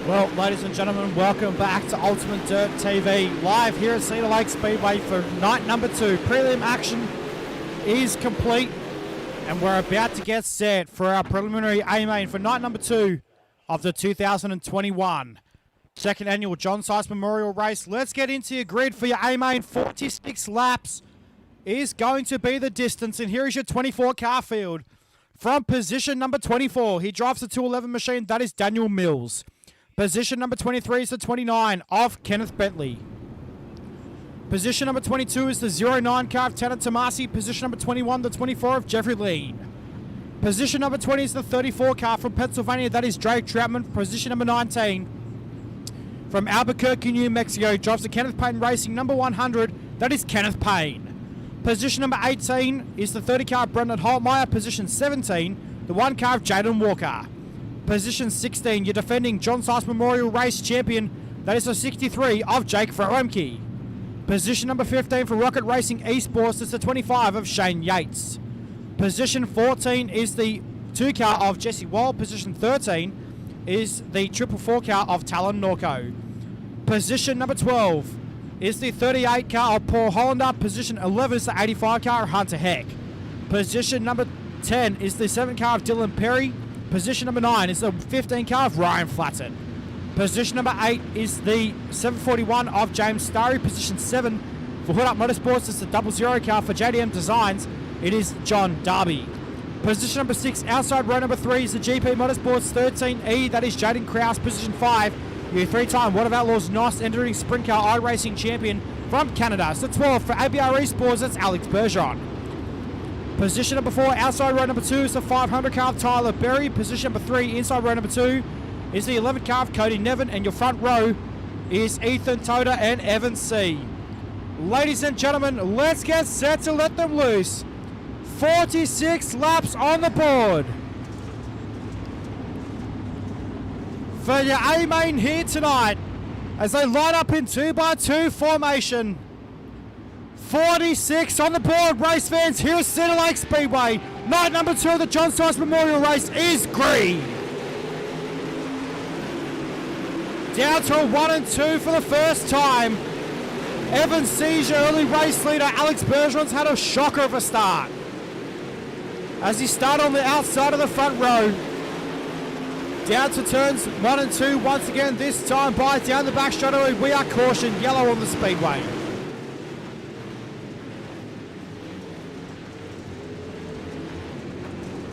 Well, ladies and gentlemen, welcome back to Ultimate Dirt TV, live here at Cedar Lake Speedway for night number 2. Prelim action is complete, and we're about to get set for our preliminary A-main for night number 2 of the 2021 second annual John Seitz Memorial Race. Let's get into your grid for your A-main. 46 laps is going to be the distance, and here is your 24 car field. From position number 24, he drives the 211 machine. That is Daniel Mills. Position number 23 is the 29 of Kenneth Bentley. Position number 22 is the 09 car of Tanner Tomasi. Position number 21, the 24 of Jeffrey Lean. Position number 20 is the 34 car from Pennsylvania. That is Drake Troutman. Position number 19 from Albuquerque, New Mexico, drives the Kenneth Payne Racing. Number 100, that is Kenneth Payne. Position number 18 is the 30 car of Brendan Holtmeyer. Position 17, the 1 car of Jaden Walker. Position 16, your defending John Seitz Memorial Race champion. That is the 63 of Jake Fromke. Position number 15 for Rocket Racing Esports is the 25 of Shane Yates. Position 14 is the 2 car of Jesse Wald. Position 13 is the 444 car of Talon Norco. Position number 12 is the 38 car of Paul Hollander. Position 11 is the 85 car of Hunter Heck. Position number 10 is the 7 car of Dylan Perry. Position number 9 is the 15 car of Ryan Flatton. Position number 8 is the 741 of James Starry. Position 7 for Hood Up Motorsports is the 00 car for JDM Designs. It is John Darby. Position number 6, outside row number 3 is the GP Motorsports 13E. That is Jaden Krause. Position 5, your 3-time World of Outlaws NOS entering Sprint Car iRacing champion from Canada. So 12 for ABR Esports, that's Alex Bergeron. Position number 4, outside row number 2 is the 500 car of Tyler Berry. Position number 3, inside row number 2 is the 11 car of Cody Nevin. And your front row is Ethan Toda and Evan C. Ladies and gentlemen, let's get set to let them loose. 46 laps on the board for your A-main here tonight as they line up in 2x2 formation. 46 on the board, race fans, here at Cedar Lake Speedway. Night number 2 of the John Seitz Memorial Race is green. Down to a 1 and 2 for the first time. Evan C's your early race leader. Alex Bergeron's had a shocker of a start as he started on the outside of the front row. Down to turns 1 and 2 once again, this time by down the back straightaway. We are cautioned, yellow on the speedway.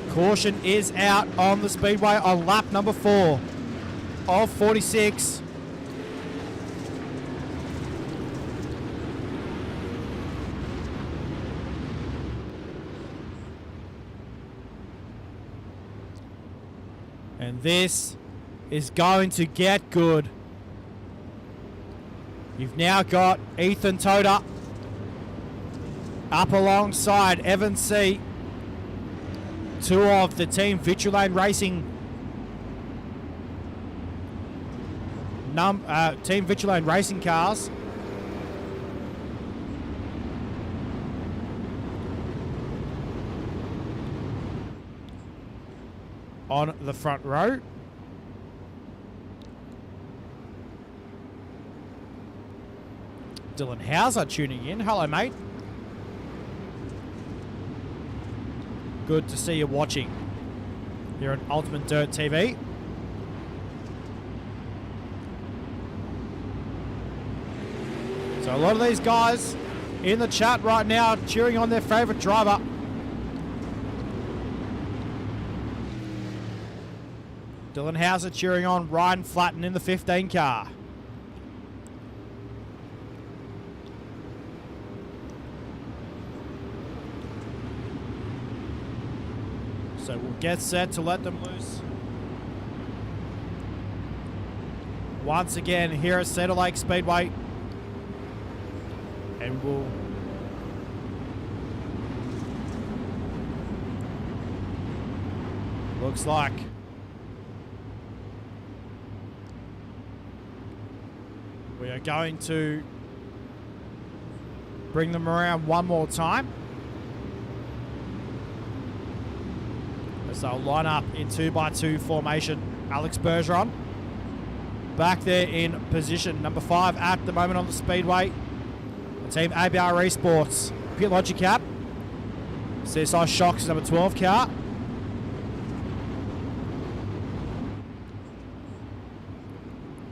Caution is out on the speedway on lap number 4 of 46. And this is going to get good. You've now got Ethan Toda up alongside Evan C. 2 of the Team Vitulane Racing Team Vitulane Racing cars. On the front row. Dylan Hauser tuning in. Hello, mate. Good to see you watching here on Ultimate Dirt TV. So a lot of these guys in the chat right now cheering on their favourite driver. Dylan Hauser cheering on Ryan Flatton in the 15 car. So we'll get set to let them loose. Once again here at Cedar Lake Speedway. And we'll looks like we are going to bring them around one more time. As they'll line up in 2x2 formation. Alex Bergeron back there in position. Number 5 at the moment on the speedway. The team ABR Esports. Pit Logic Cap. CSI Shocks number 12 car.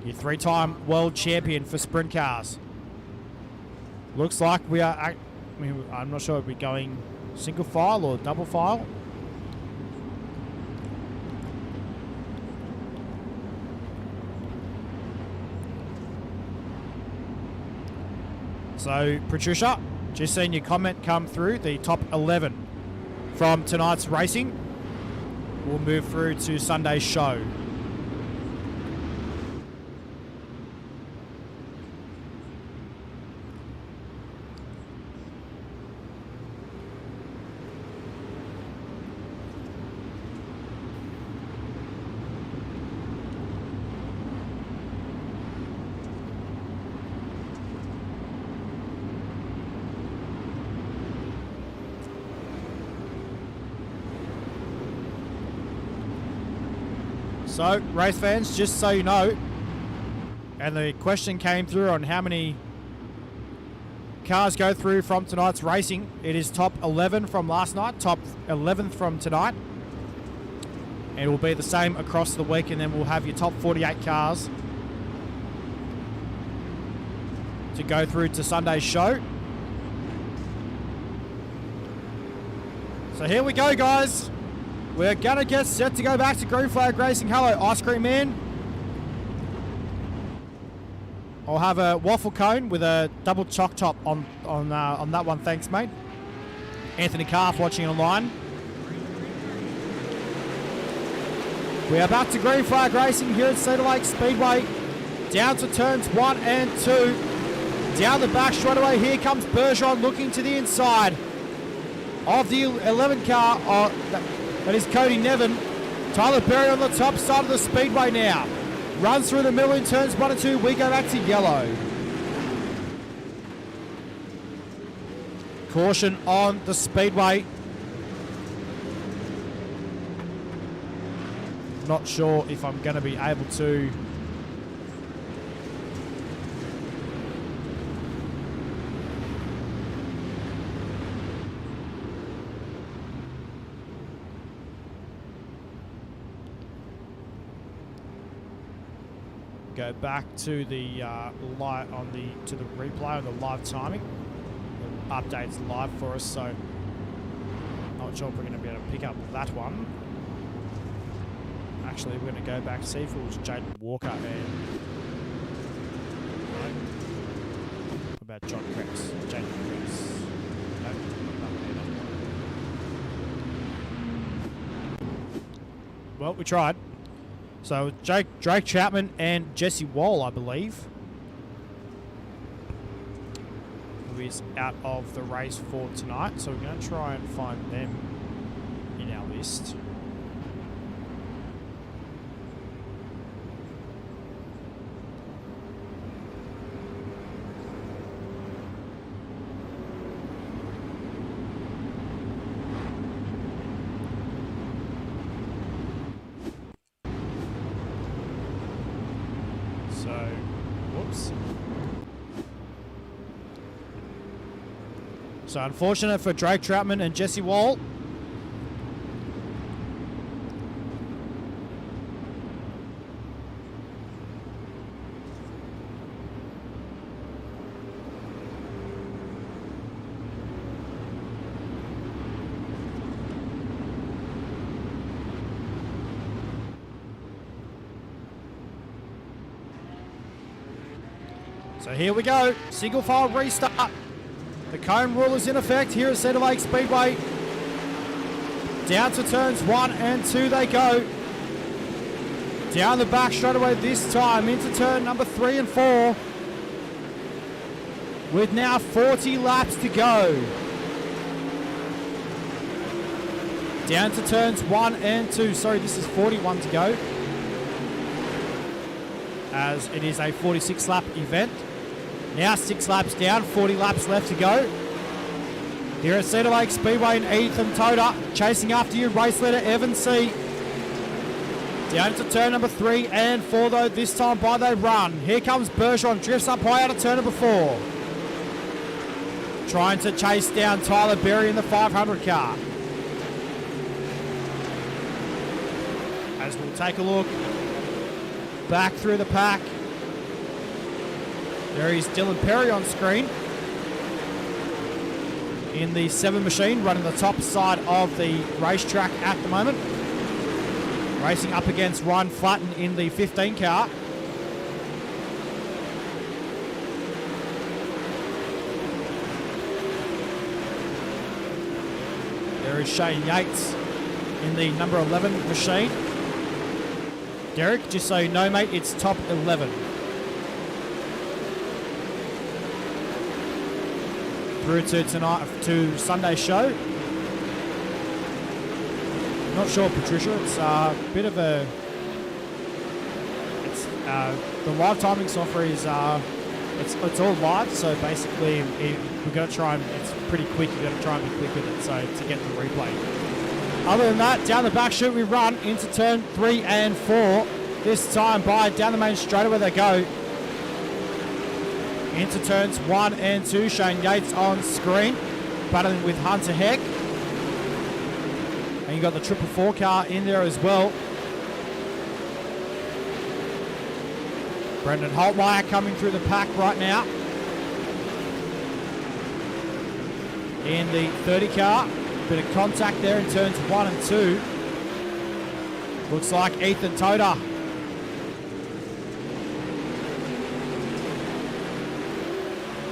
Your 3-time world champion for sprint cars. Looks like we are, I'm not sure if we're going single file or double file. So, Patricia, just seen your comment come through. The top 11 from tonight's racing will move through to Sunday's show. So, race fans, just so you know, and the question came through on how many cars go through from tonight's racing. It is top 11 from last night, top 11th from tonight. And it will be the same across the week, and then we'll have your top 48 cars to go through to Sunday's show. So here we go, guys. We're going to get set to go back to Green Flag Racing. Hello, Ice Cream Man. I'll have a waffle cone with a double choc top on that one. Thanks, mate. Anthony Calf watching online. We are back to Green Flag Racing here at Cedar Lake Speedway. Down to turns 1 and 2. Down the back straightaway, here comes Bergeron looking to the inside of the 11 car. That is Cody Nevin. Tyler Berry on the top side of the speedway now. Runs through the middle in turns 1 and 2. We go back to yellow. Caution on the speedway. Not sure if I'm going to be able to go back to the to the replay on the live timing. The update's live for us, so not sure if we're going to be able to pick up that one. Actually, we're going to go back, see if it was Jaden Walker and what about John Cripps? Jaden Cripps. Nope, well, we tried. So Drake Chapman and Jesse Wall, I believe, who is out of the race for tonight. So we're going to try and find them in our list. So unfortunate for Drake Troutman and Jesse Wall. So here we go, single file restart. The cone rule is in effect here at Cedar Lake Speedway. Down to turns 1 and 2 they go. Down the back straight away this time into turn number 3 and 4. With now 40 laps to go. Down to turns 1 and 2. Sorry, this is 41 to go, as it is a 46 lap event. Now 6 laps down, 40 laps left to go. Here at Cedar Lake Speedway and Ethan Toda chasing after you. Race leader Evan C. Down to turn number 3 and 4 though. This time by they run. Here comes Bergeron. Drifts up high out of turn number 4. Trying to chase down Tyler Berry in the 500 car. As we'll take a look back through the pack. There is Dylan Perry on screen in the 7 machine, running the top side of the racetrack at the moment. Racing up against Ryan Flatton in the 15 car. There is Shane Yates in the number 11 machine. Derek, just so you know, mate, it's top 11. Through to tonight, to Sunday's show. Not sure, Patricia. It's a bit of a. It's the live timing software is it's all live. So basically, we've got to try and it's pretty quick. You've got to try and be quick with it. So to get the replay. Other than that, down the back chute we run into turn 3 and 4. This time by down the main straightaway they go. Into turns 1 and 2. Shane Yates on screen, battling with Hunter Heck. And you got the 444 car in there as well. Brendan Holtmeyer coming through the pack right now. In the 30 car. Bit of contact there in turns 1 and 2. Looks like Ethan Toda.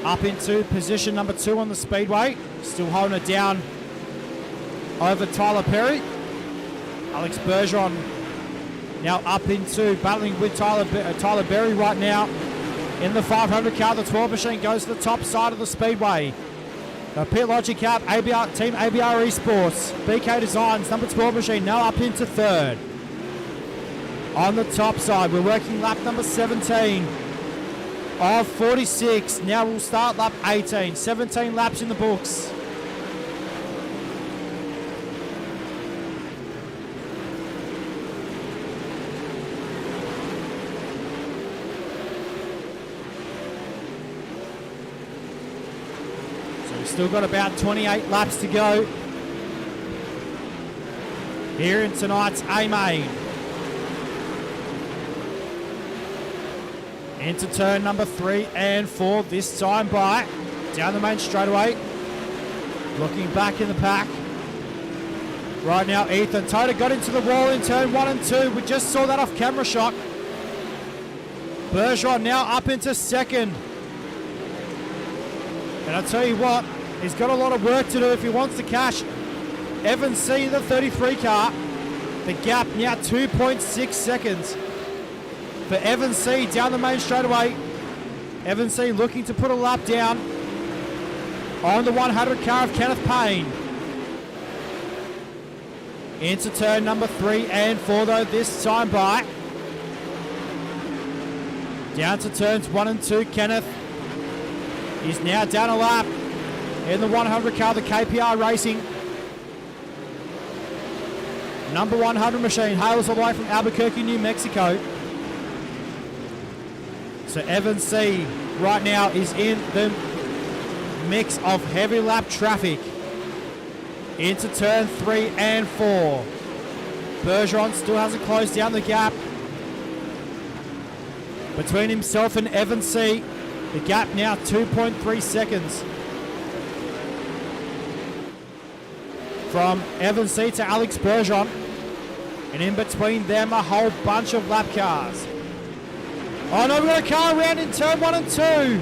Up into position number 2 on the speedway. Still holding it down over Tyler Perry. Alex Bergeron now up into battling with Tyler Berry right now. In the 500 car, the 12 machine goes to the top side of the speedway. The Pit Logic Cab, Team ABR Esports, BK Designs, number 12 machine now up into 3rd. On the top side, we're working lap number 17 of 46. Now we'll start lap 18. 17 laps in the books. So we've still got about 28 laps to go here in tonight's A-Main. Into turn number 3 and 4, this time by down the main straightaway. Looking back in the pack. Right now, Ethan Toda got into the wall in turn 1 and 2. We just saw that off camera shot. Bergeron now up into 2nd. And I'll tell you what, he's got a lot of work to do if he wants to cash. Evan C, the 33 car. The gap now 2.6 seconds. For Evan C down the main straightaway. Evan C looking to put a lap down on the 100 car of Kenneth Payne. Into turn number 3 and 4 though, this time by. Down to turns 1 and 2, Kenneth is now down a lap in the 100 car, the KPR Racing. Number 100 machine hails all the way from Albuquerque, New Mexico. So Evan C right now is in the mix of heavy lap traffic. Into turn 3 and 4. Bergeron still hasn't closed down the gap between himself and Evan C. The gap now 2.3 seconds. From Evan C to Alex Bergeron. And in between them a whole bunch of lap cars. Oh no, we've got a car around in turn 1 and 2.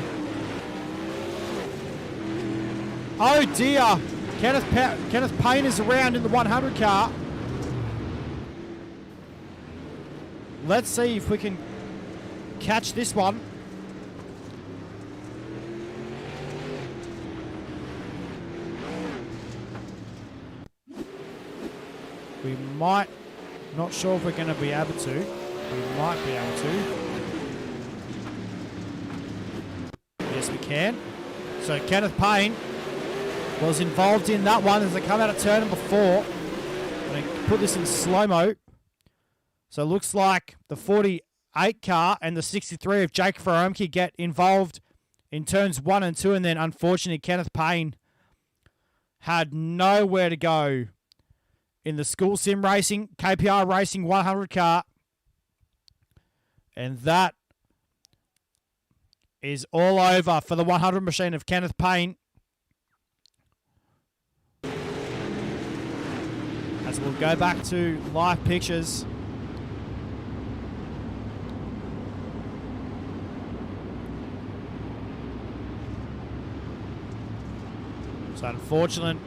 Oh dear. Kenneth Payne is around in the 100 car. Let's see if we can catch this one. We might, not sure if we're going to be able to. We might be able to. Yes, we can. So Kenneth Payne was involved in that one as they come out of turn number 4. I'm going to put this in slow-mo. So it looks like the 48 car and the 63 of Jake Faromke get involved in turns 1 and 2, and then unfortunately Kenneth Payne had nowhere to go in the school sim racing, KPR Racing 100 car. And that is all over for the 100 machine of Kenneth Payne. As we'll go back to live pictures. So unfortunate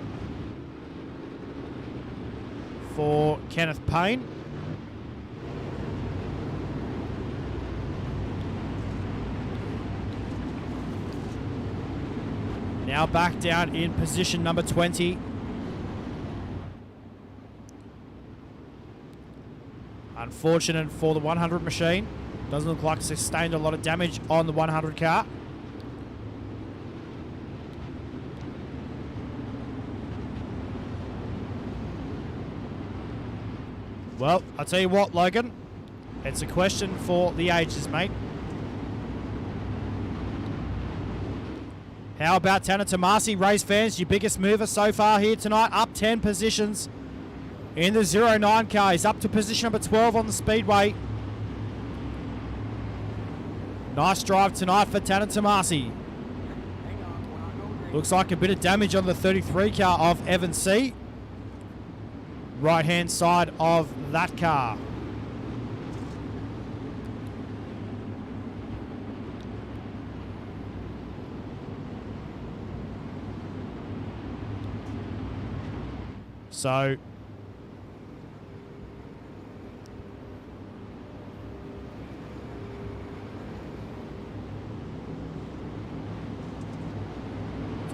for Kenneth Payne. Now back down in position number 20. Unfortunate for the 100 machine. Doesn't look like sustained a lot of damage on the 100 car. Well, I'll tell you what, Logan. It's a question for the ages, mate. How about Tanner Tomasi, race fans? Your biggest mover so far here tonight. Up 10 positions in the 09 car. He's up to position number 12 on the speedway. Nice drive tonight for Tanner Tomasi. Looks like a bit of damage on the 33 car of Evan C. Right-hand side of that car. So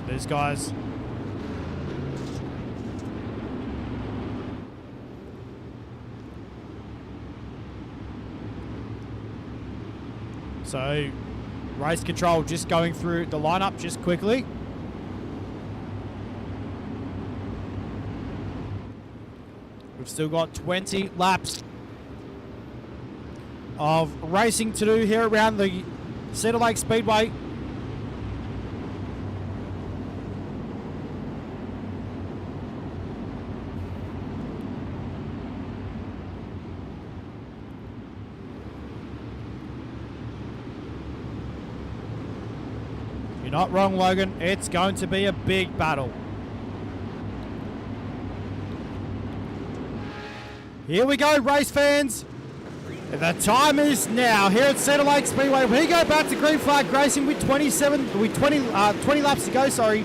these guys so race control just going through the lineup just quickly. We've still got 20 laps of racing to do here around the Cedar Lake Speedway. You're not wrong, Logan. It's going to be a big battle. Here we go, race fans. The time is now here at Cedar Lake Speedway. We go back to green flag racing with 20 laps to go, sorry.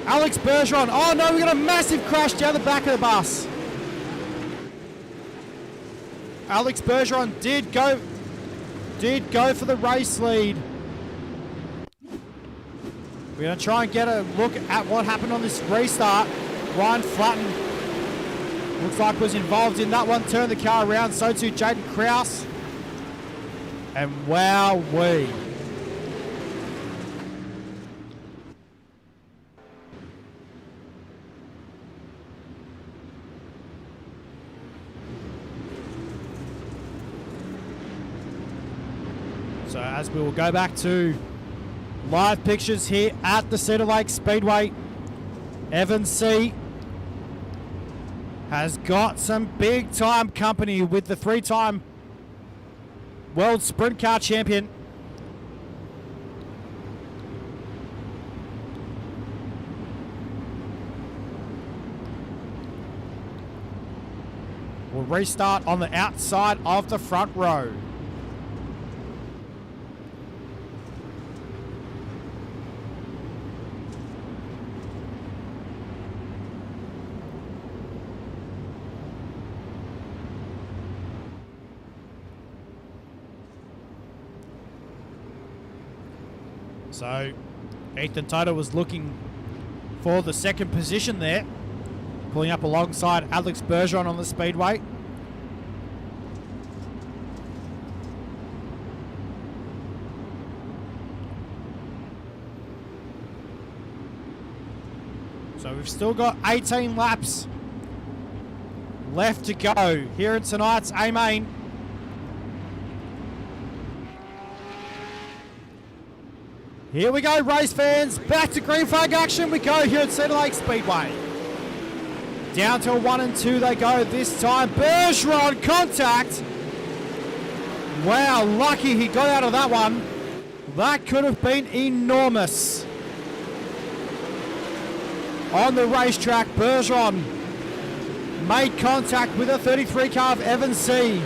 Alex Bergeron. Oh no, we got a massive crash down the back of the bus. Alex Bergeron did go for the race lead. We're going to try and get a look at what happened on this restart. Ryan Flatton looks like was involved in that one. Turned the car around. So too Jaden Krause. And wowwee. So as we will go back to live pictures here at the Cedar Lake Speedway, Evan C has got some big time company with the 3-time World Sprint Car Champion. We'll restart on the outside of the front row. So Ethan Toto was looking for the second position there, pulling up alongside Alex Bergeron on the speedway. So we've still got 18 laps left to go here in tonight's A-Main. Here we go, race fans. Back to green flag action we go here at Cedar Lake Speedway. Down to 1 and 2 they go this time. Bergeron contact. Wow, lucky he got out of that one. That could have been enormous. On the racetrack, Bergeron made contact with a 33 car of Evans C.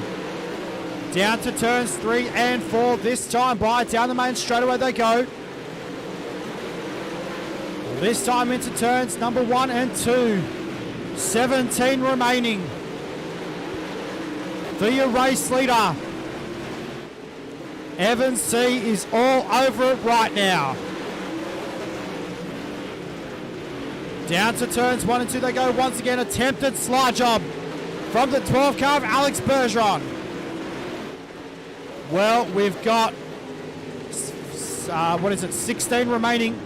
Down to turns 3 and 4 this time by. Down the main straightaway they go. This time into turns number 1 and 2. 17 remaining. For your race leader. Evans C is all over it right now. Down to turns 1 and 2 they go once again. Attempted slide job from the 12 car of Alex Bergeron. Well, we've got 16 remaining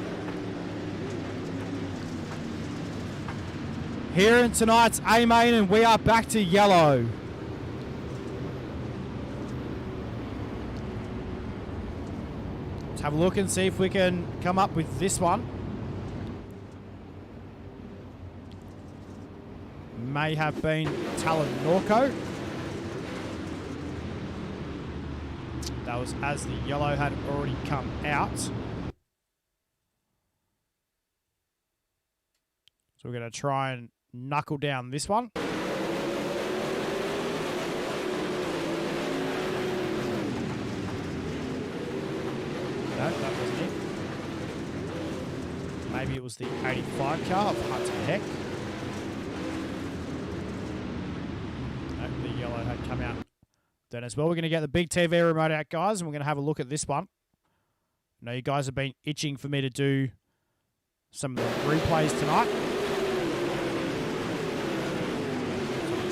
here in tonight's A-Main, and we are back to yellow. Let's have a look and see if we can come up with this one. May have been Talanorco. That was as the yellow had already come out. So we're going to try and knuckle down this one. No, that wasn't it. Maybe it was the 85 car of Hunter Heck. No, the yellow had come out then as well. We're going to get the big TV remote out, guys, and we're going to have a look at this one. I know you guys have been itching for me to do some of the replays tonight.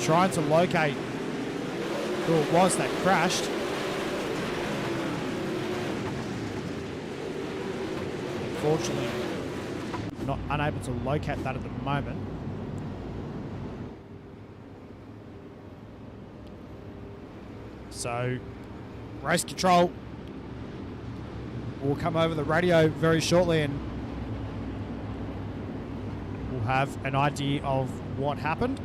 Trying to locate who it was that crashed. Unfortunately, not unable to locate that at the moment. So, race control will come over the radio very shortly and we'll have an idea of what happened.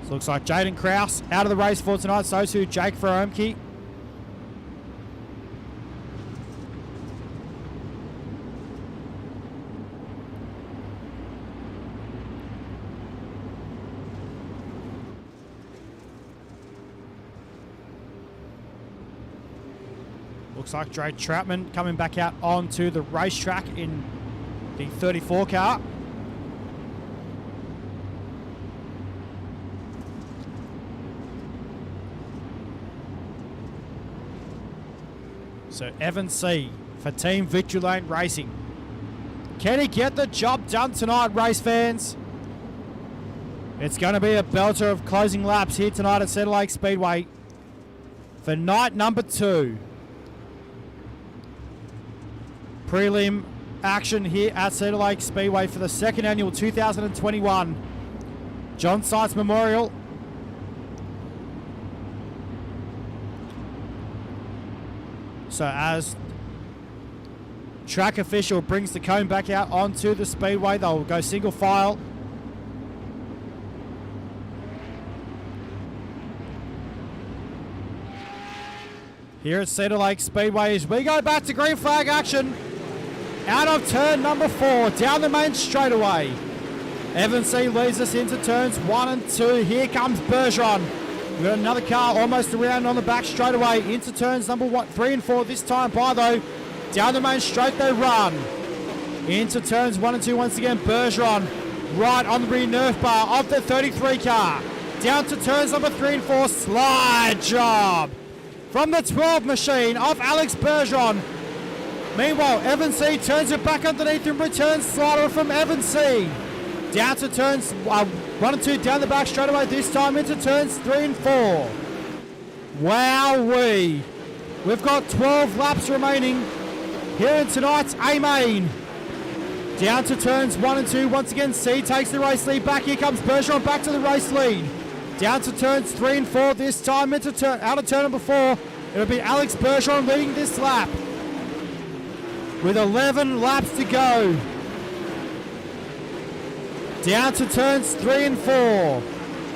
So looks like Jaden Krause out of the race for tonight. So too Jake Veromke. Looks like Dre Troutman coming back out onto the racetrack in the 34 car. So Evan C for Team Victory Lane Racing. Can he get the job done tonight, race fans? It's going to be a belter of closing laps here tonight at Cedar Lake Speedway for night number 2. Prelim action here at Cedar Lake Speedway for the second annual 2021 John Seitz Memorial. So as track official brings the cone back out onto the speedway, they'll go single file. Here at Cedar Lake Speedway as we go back to green flag action. Out of turn number 4, down the main straightaway. Evan C leads us into turns 1 and 2. Here comes Bergeron. We've got another car almost around on the back straightaway into turns number 3 and 4 this time by though. Down the main straight they run. Into turns 1 and 2 once again. Bergeron right on the rear nerf bar of the 33 car. Down to turns number 3 and 4. Slide job from the 12 machine of Alex Bergeron. Meanwhile, Evan C turns it back underneath and returns slider from Evan C. Down to turns 1 and 2 down the back straight away, this time into turns 3 and 4. Wowee. We've got 12 laps remaining here in tonight's A-Main. Down to turns 1 and 2. Once again, C takes the race lead back. Here comes Bergeron back to the race lead. Down to turns 3 and 4 this time. Out of turn number 4. It'll be Alex Bergeron leading this lap. With 11 laps to go. Down to turns 3 and 4.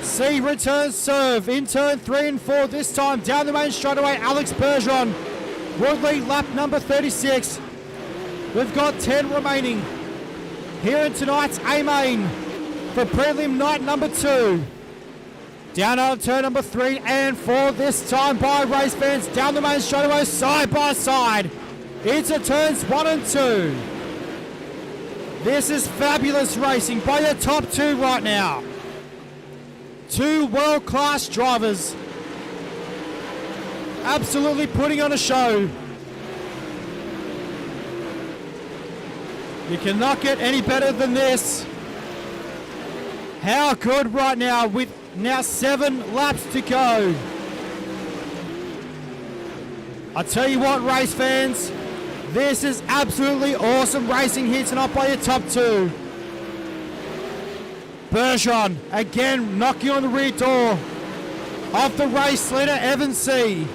C returns serve in turn 3 and 4 this time. Down the main straightaway, Alex Bergeron will lead lap number 36. We've got 10 remaining here in tonight's A-Main for prelim night number 2. Down out of turn number 3 and 4 this time by race fans. Down the main straightaway, side by side. Into turns 1 and 2. This is fabulous racing by the top 2 right now. 2 world-class drivers. Absolutely putting on a show. You cannot get any better than this. How good right now with now 7 laps to go. I tell you what, race fans, this is absolutely awesome racing here tonight by your top 2. Bergeron again knocking on the rear door of the race leader, Evan C.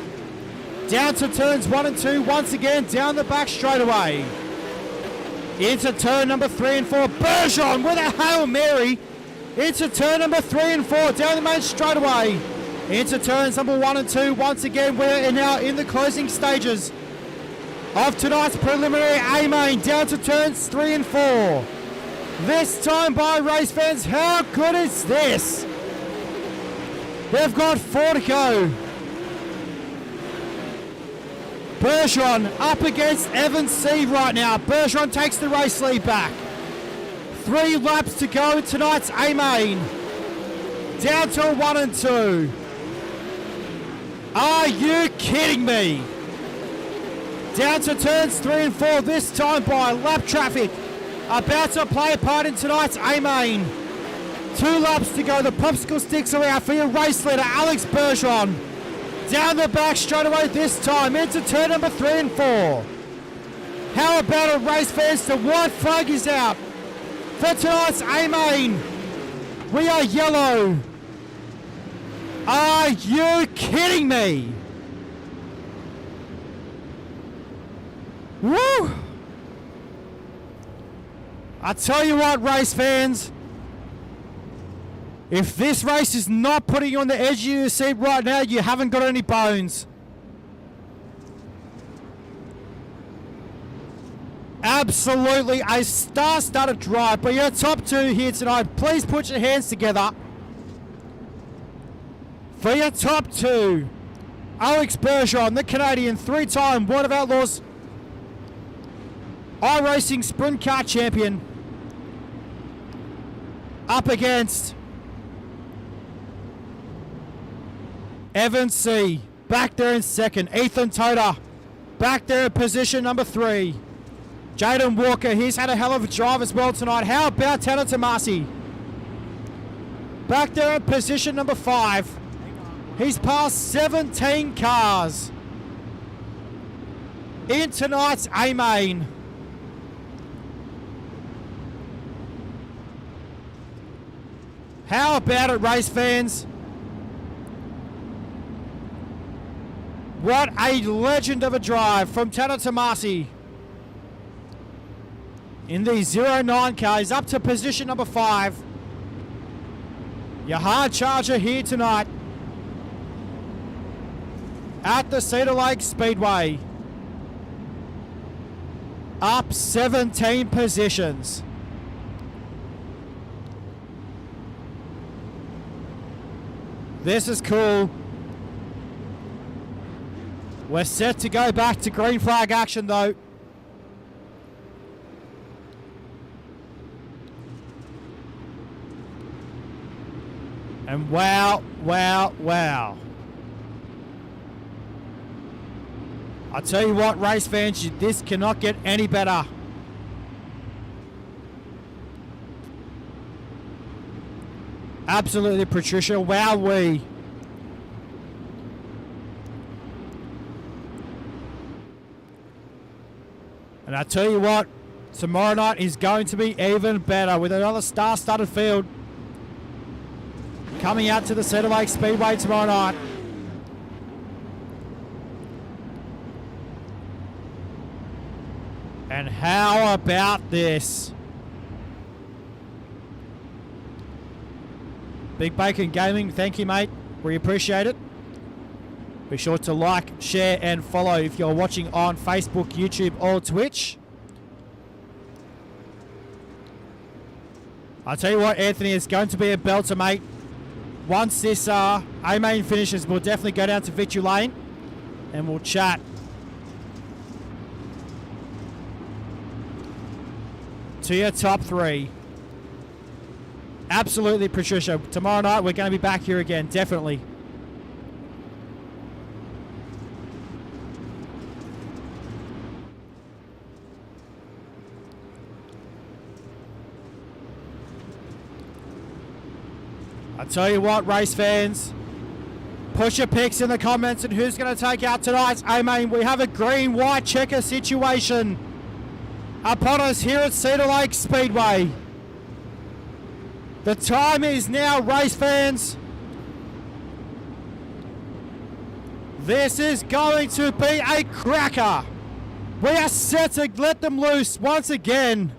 Down to turns 1 and 2 once again down the back straightaway. Into turn number 3 and 4. Bergeron with a Hail Mary. Into turn number 3 and 4 down the main straightaway. Into turns number 1 and 2 once again. We're now in the closing stages of tonight's preliminary A-Main. Down to turns 3 and 4. This time by race fans, how good is this? They've got 4 to go. Bergeron up against Evan C right now. Bergeron takes the race lead back. 3 laps to go in tonight's A-Main. Down to 1 and 2. Are you kidding me? Down to turns 3 and 4 this time by lap traffic. About to play a part in tonight's A-Main. 2 laps to go. The popsicle sticks are out for your race leader, Alex Bergeron. Down the back straightaway this time into turn number 3 and 4. How about it, race fans? The white flag is out for tonight's A-Main. We are yellow. Are you kidding me? Woo! I tell you what, race fans, if this race is not putting you on the edge of your seat right now, you haven't got any bones. Absolutely a star-studded drive by your top 2 here tonight. Please put your hands together for your top 2. Alex Bergeron, the Canadian 3-time World of Outlaws iRacing Sprint Car champion, up against Evan C. Back there in second. Ethan Toda back there in position number 3. Jaden Walker, he's had a hell of a drive as well tonight. How about Tanner Tomasi? Back there in position number 5. He's passed 17 cars in tonight's A-Main. How about it, race fans? What a legend of a drive from Tanner Tomasi. In the 09 car, he's up to position number 5. Your hard charger here tonight at the Cedar Lake Speedway. Up 17 positions. This is cool. We're set to go back to green flag action though. And wow, wow, wow. I tell you what, race fans, this cannot get any better. Absolutely, Patricia. Wowee. And I tell you what, tomorrow night is going to be even better with another star-studded field coming out to the Cedar Lake Speedway tomorrow night. And how about this? Big Bacon Gaming, thank you, mate. We appreciate it. Be sure to like, share, and follow if you're watching on Facebook, YouTube, or Twitch. I'll tell you what, Anthony, it's going to be a belter, mate. Once this A-main finishes, we'll definitely go down to Victory Lane and we'll chat. To your top three. Absolutely, Patricia. Tomorrow night, we're going to be back here again, definitely. I tell you what, race fans, push your picks in the comments and who's going to take out tonight's A-main. We have a green-white checker situation upon us here at Cedar Lake Speedway. The time is now, race fans. This is going to be a cracker. We are set to let them loose once again.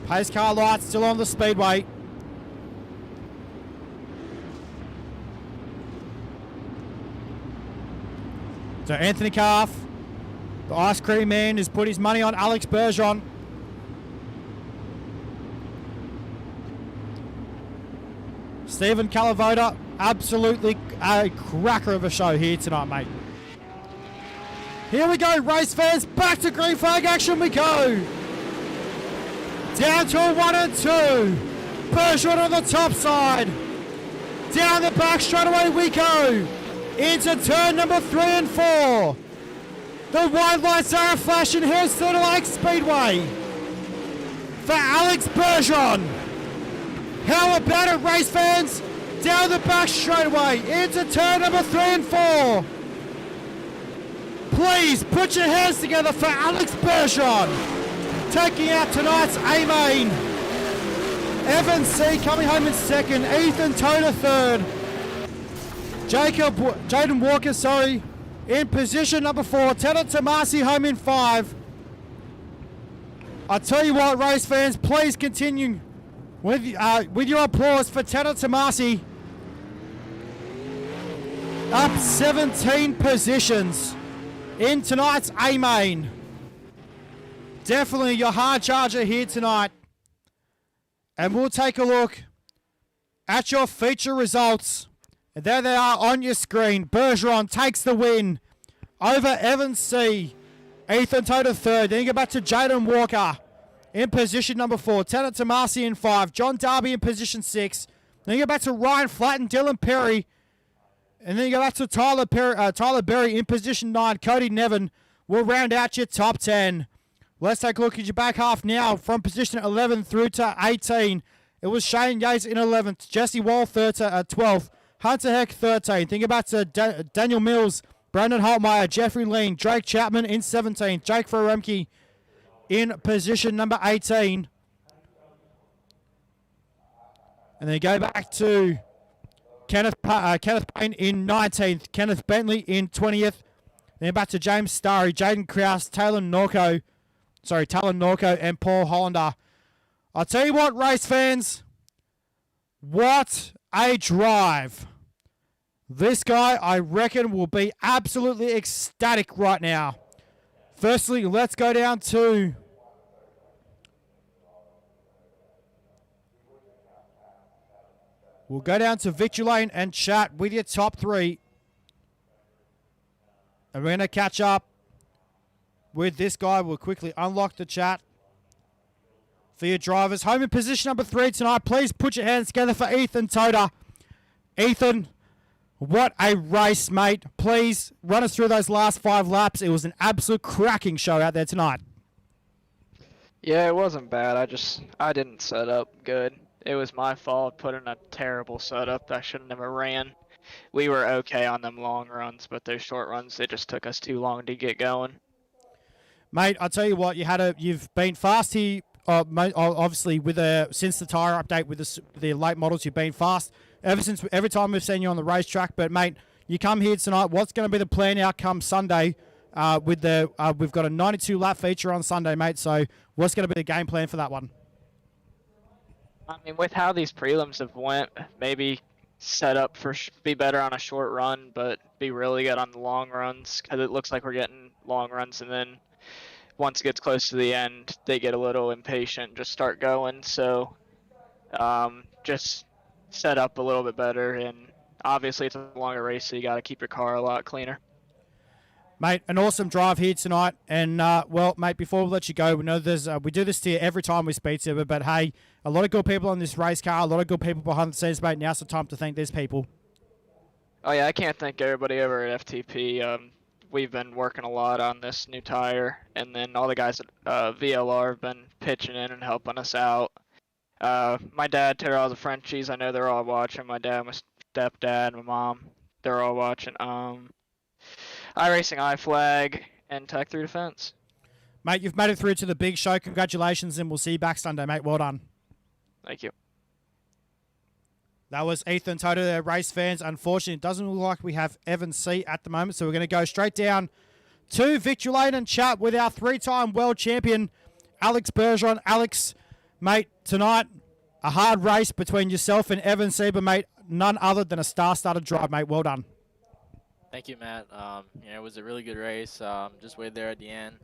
Pace car lights still on the speedway. So Anthony Calf, the ice cream man, has put his money on Alex Bergeron. Stephen Calavoda, absolutely a cracker of a show here tonight, mate. Here we go, race fans. Back to green flag action we go. Down to a 1 and 2. Bergeron on the top side. Down the back straight away we go. Into turn number 3 and 4. The white lights are flashing here at Cedar Lake Speedway. For Alex Bergeron. How about it, race fans? Down the back straight away. Into turn number 3 and 4. Please put your hands together for Alex Bergeron. Taking out tonight's A-main. Evan C coming home in second. Ethan Toda third. Jaden Walker, in position number 4. Tedder Tomasi home in 5. I tell you what, race fans, please continue with your applause for Tedder Tomasi. Up 17 positions in tonight's A-main. Definitely your hard charger here tonight. And we'll take a look at your feature results. And there they are on your screen. Bergeron takes the win over Evan C. Ethan Toda third. Then you go back to Jaden Walker in position number 4. Tanner Tomasi in 5. John Darby in position 6. Then you go back to Ryan Flatten, Dylan Perry. And then you go back to Tyler Berry in position 9. Cody Nevin will round out your top 10. Let's take a look at your back half now from position 11 through to 18. It was Shane Yates in 11th, Jesse Wall 12th, Hunter Heck 13th. Think about Daniel Mills, Brandon Holtmeyer, Jeffrey Lean, Drake Chapman in 17th, Jake Feremke in position number 18. And then go back to Kenneth Payne in 19th, Kenneth Bentley in 20th. Then back to James Starry, Jaden Krause, Talon Norco, and Paul Hollander. I'll tell you what, race fans, what a drive. This guy, I reckon, will be absolutely ecstatic right now. Firstly, let's go down to Victory Lane and chat with your top 3. And we're going to catch up with this guy. We'll quickly unlock the chat for your drivers. Home in position number 3 tonight. Please put your hands together for Ethan Toda. Ethan, what a race, mate. Please run us through those last 5 laps. It was an absolute cracking show out there tonight. Yeah, it wasn't bad. I didn't set up good. It was my fault putting a terrible setup that I should have never ran. We were okay on them long runs, but those short runs, it just took us too long to get going. Mate, I'll tell you what, you've been fast here obviously with since the tyre update with the late models, you've been fast every time we've seen you on the racetrack. But mate, you come here tonight. What's going to be the plan outcome Sunday? We've got a 92 lap feature on Sunday, mate. So what's going to be the game plan for that one? I mean, with how these prelims have went, maybe set up for be better on a short run, but be really good on the long runs, because it looks like we're getting long runs, and then once it gets close to the end, they get a little impatient and just start going. So just set up a little bit better, and obviously it's a longer race, so you got to keep your car a lot cleaner. Mate, an awesome drive here tonight. And, well, mate, before we let you go, we know we do this to you every time we speak to you, but hey, a lot of good people on this race car, a lot of good people behind the scenes, mate. Now's the time to thank these people. Oh, yeah, I can't thank everybody over at FTP. We've been working a lot on this new tire, and then all the guys at VLR have been pitching in and helping us out. My dad, Tara, all the Frenchies, I know they're all watching. My dad, my stepdad, my mom, they're all watching. iRacing, iFlag, and Tech 3 Defense. Mate, you've made it through to the big show. Congratulations, and we'll see you back Sunday, mate. Well done. Thank you. That was Ethan Toto there, race fans. Unfortunately, it doesn't look like we have Evan C at the moment, so we're going to go straight down to Victory Lane and chat with our three-time world champion, Alex Bergeron. Alex, mate, tonight, a hard race between yourself and Evan C, but, mate, none other than a star-studded drive, mate. Well done. Thank you, Matt. It was a really good race. Just way there at the end.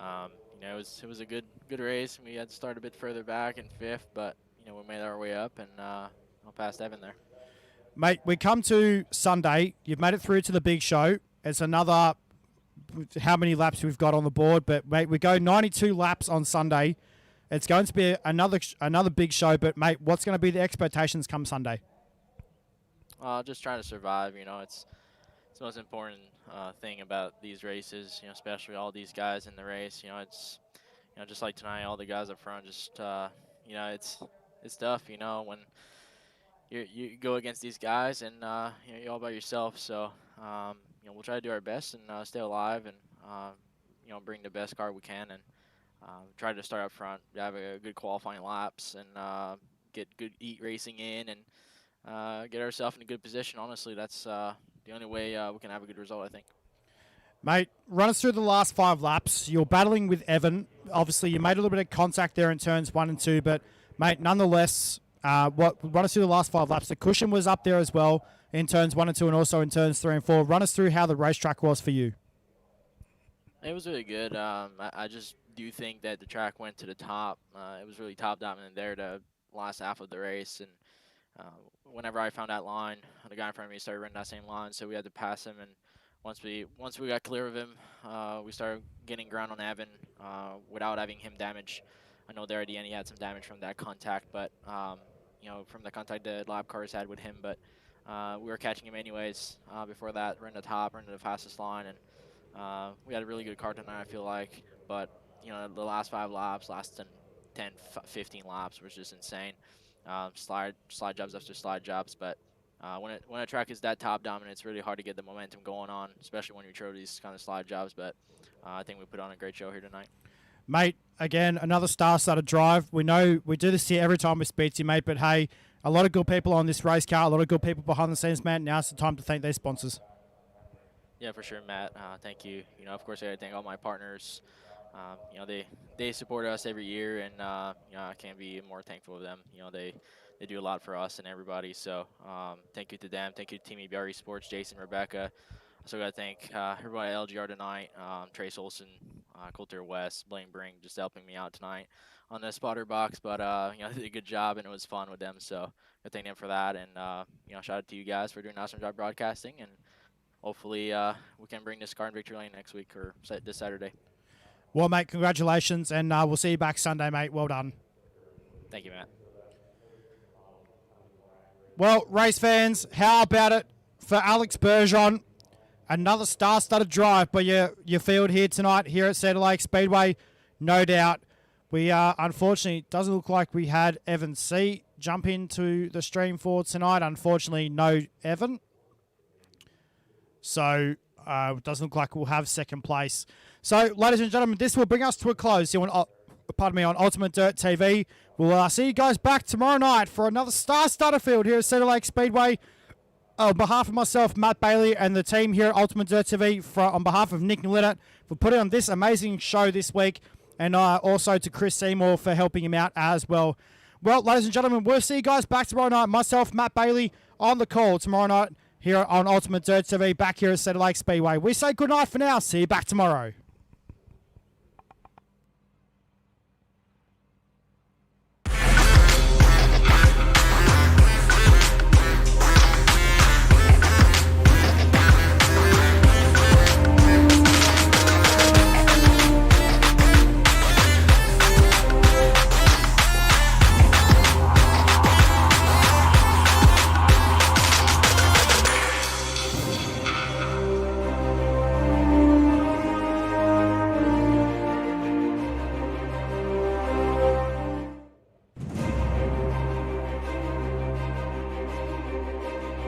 It was a good race. We had to start a bit further back in fifth, but we made our way up and past Evan there. Mate, we come to Sunday. You've made it through to the big show. It's another how many laps we've got on the board, but mate, we go 92 laps on Sunday. It's going to be another big show, but mate, what's going to be the expectations come Sunday? Just trying to survive. It's the most important thing about these races, especially all these guys in the race. It's just like tonight, all the guys up front, just it's tough, when you go against these guys and you're all by yourself. So we'll try to do our best and stay alive and bring the best car we can and try to start up front, have a good qualifying laps and get good racing in and get ourselves in a good position. Honestly, that's the only way we can have a good result, I think. Mate, run us through the last 5 laps. You're battling with Evan. Obviously, you made a little bit of contact there in turns 1 and 2, but, mate, nonetheless, run us through the last 5 laps. The cushion was up there as well in turns 1 and 2 and also in turns 3 and 4. Run us through how the racetrack was for you. It was really good. I just do think that the track went to the top. It was really top dominant there the last half of the race, and whenever I found that line, the guy in front of me started running that same line, so we had to pass him. And once we got clear of him, we started getting ground on Evan without having him damage. I know there at the end he had some damage from that contact, but from the contact the lap cars had with him. But we were catching him anyways. Before that, we're in the top, we're in the fastest line, and we had a really good car tonight, I feel like. But the last 5 laps, last 10, 15 laps was just insane. Slide jobs after slide jobs, but when a track is that top dominant, it's really hard to get the momentum going on, especially when you throw these kind of slide jobs. But I think we put on a great show here tonight. Mate, again, another star-studded drive. We know we do this here every time we speak to you, mate, but hey, a lot of good people on this race car, a lot of good people behind the scenes, man. Now's the time to thank their sponsors. Yeah, for sure, Matt. Thank you. Of course, I got to thank all my partners. They support us every year, and I can't be more thankful of them. They do a lot for us and everybody. So thank you to them. Thank you to Team EBRE Sports, Jason, Rebecca. Also got to thank everybody at LGR tonight, Trace Olson, Coulter West, Blaine Brink, just helping me out tonight on the spotter box. But they did a good job, and it was fun with them. So I thank them for that, and shout out to you guys for doing an awesome job broadcasting, and hopefully we can bring this car in Victory Lane next week or this Saturday. Well, mate, congratulations, and we'll see you back Sunday, mate. Well done. Thank you, Matt. Well, race fans, how about it for Alex Bergeron? Another star-studded drive by your field here tonight here at Cedar Lake Speedway, no doubt. We unfortunately, it doesn't look like we had Evan C jump into the stream for tonight. Unfortunately, no Evan. So it doesn't look like we'll have second place. So, ladies and gentlemen, this will bring us to a close. pardon me, on Ultimate Dirt TV. We'll see you guys back tomorrow night for another star-studded field here at Cedar Lake Speedway. On behalf of myself, Matt Bailey, and the team here at Ultimate Dirt TV, on behalf of Nick Linnett, for putting on this amazing show this week, and also to Chris Seymour for helping him out as well. Well, ladies and gentlemen, we'll see you guys back tomorrow night. Myself, Matt Bailey, on the call tomorrow night here on Ultimate Dirt TV, back here at Cedar Lake Speedway. We say good night for now. See you back tomorrow.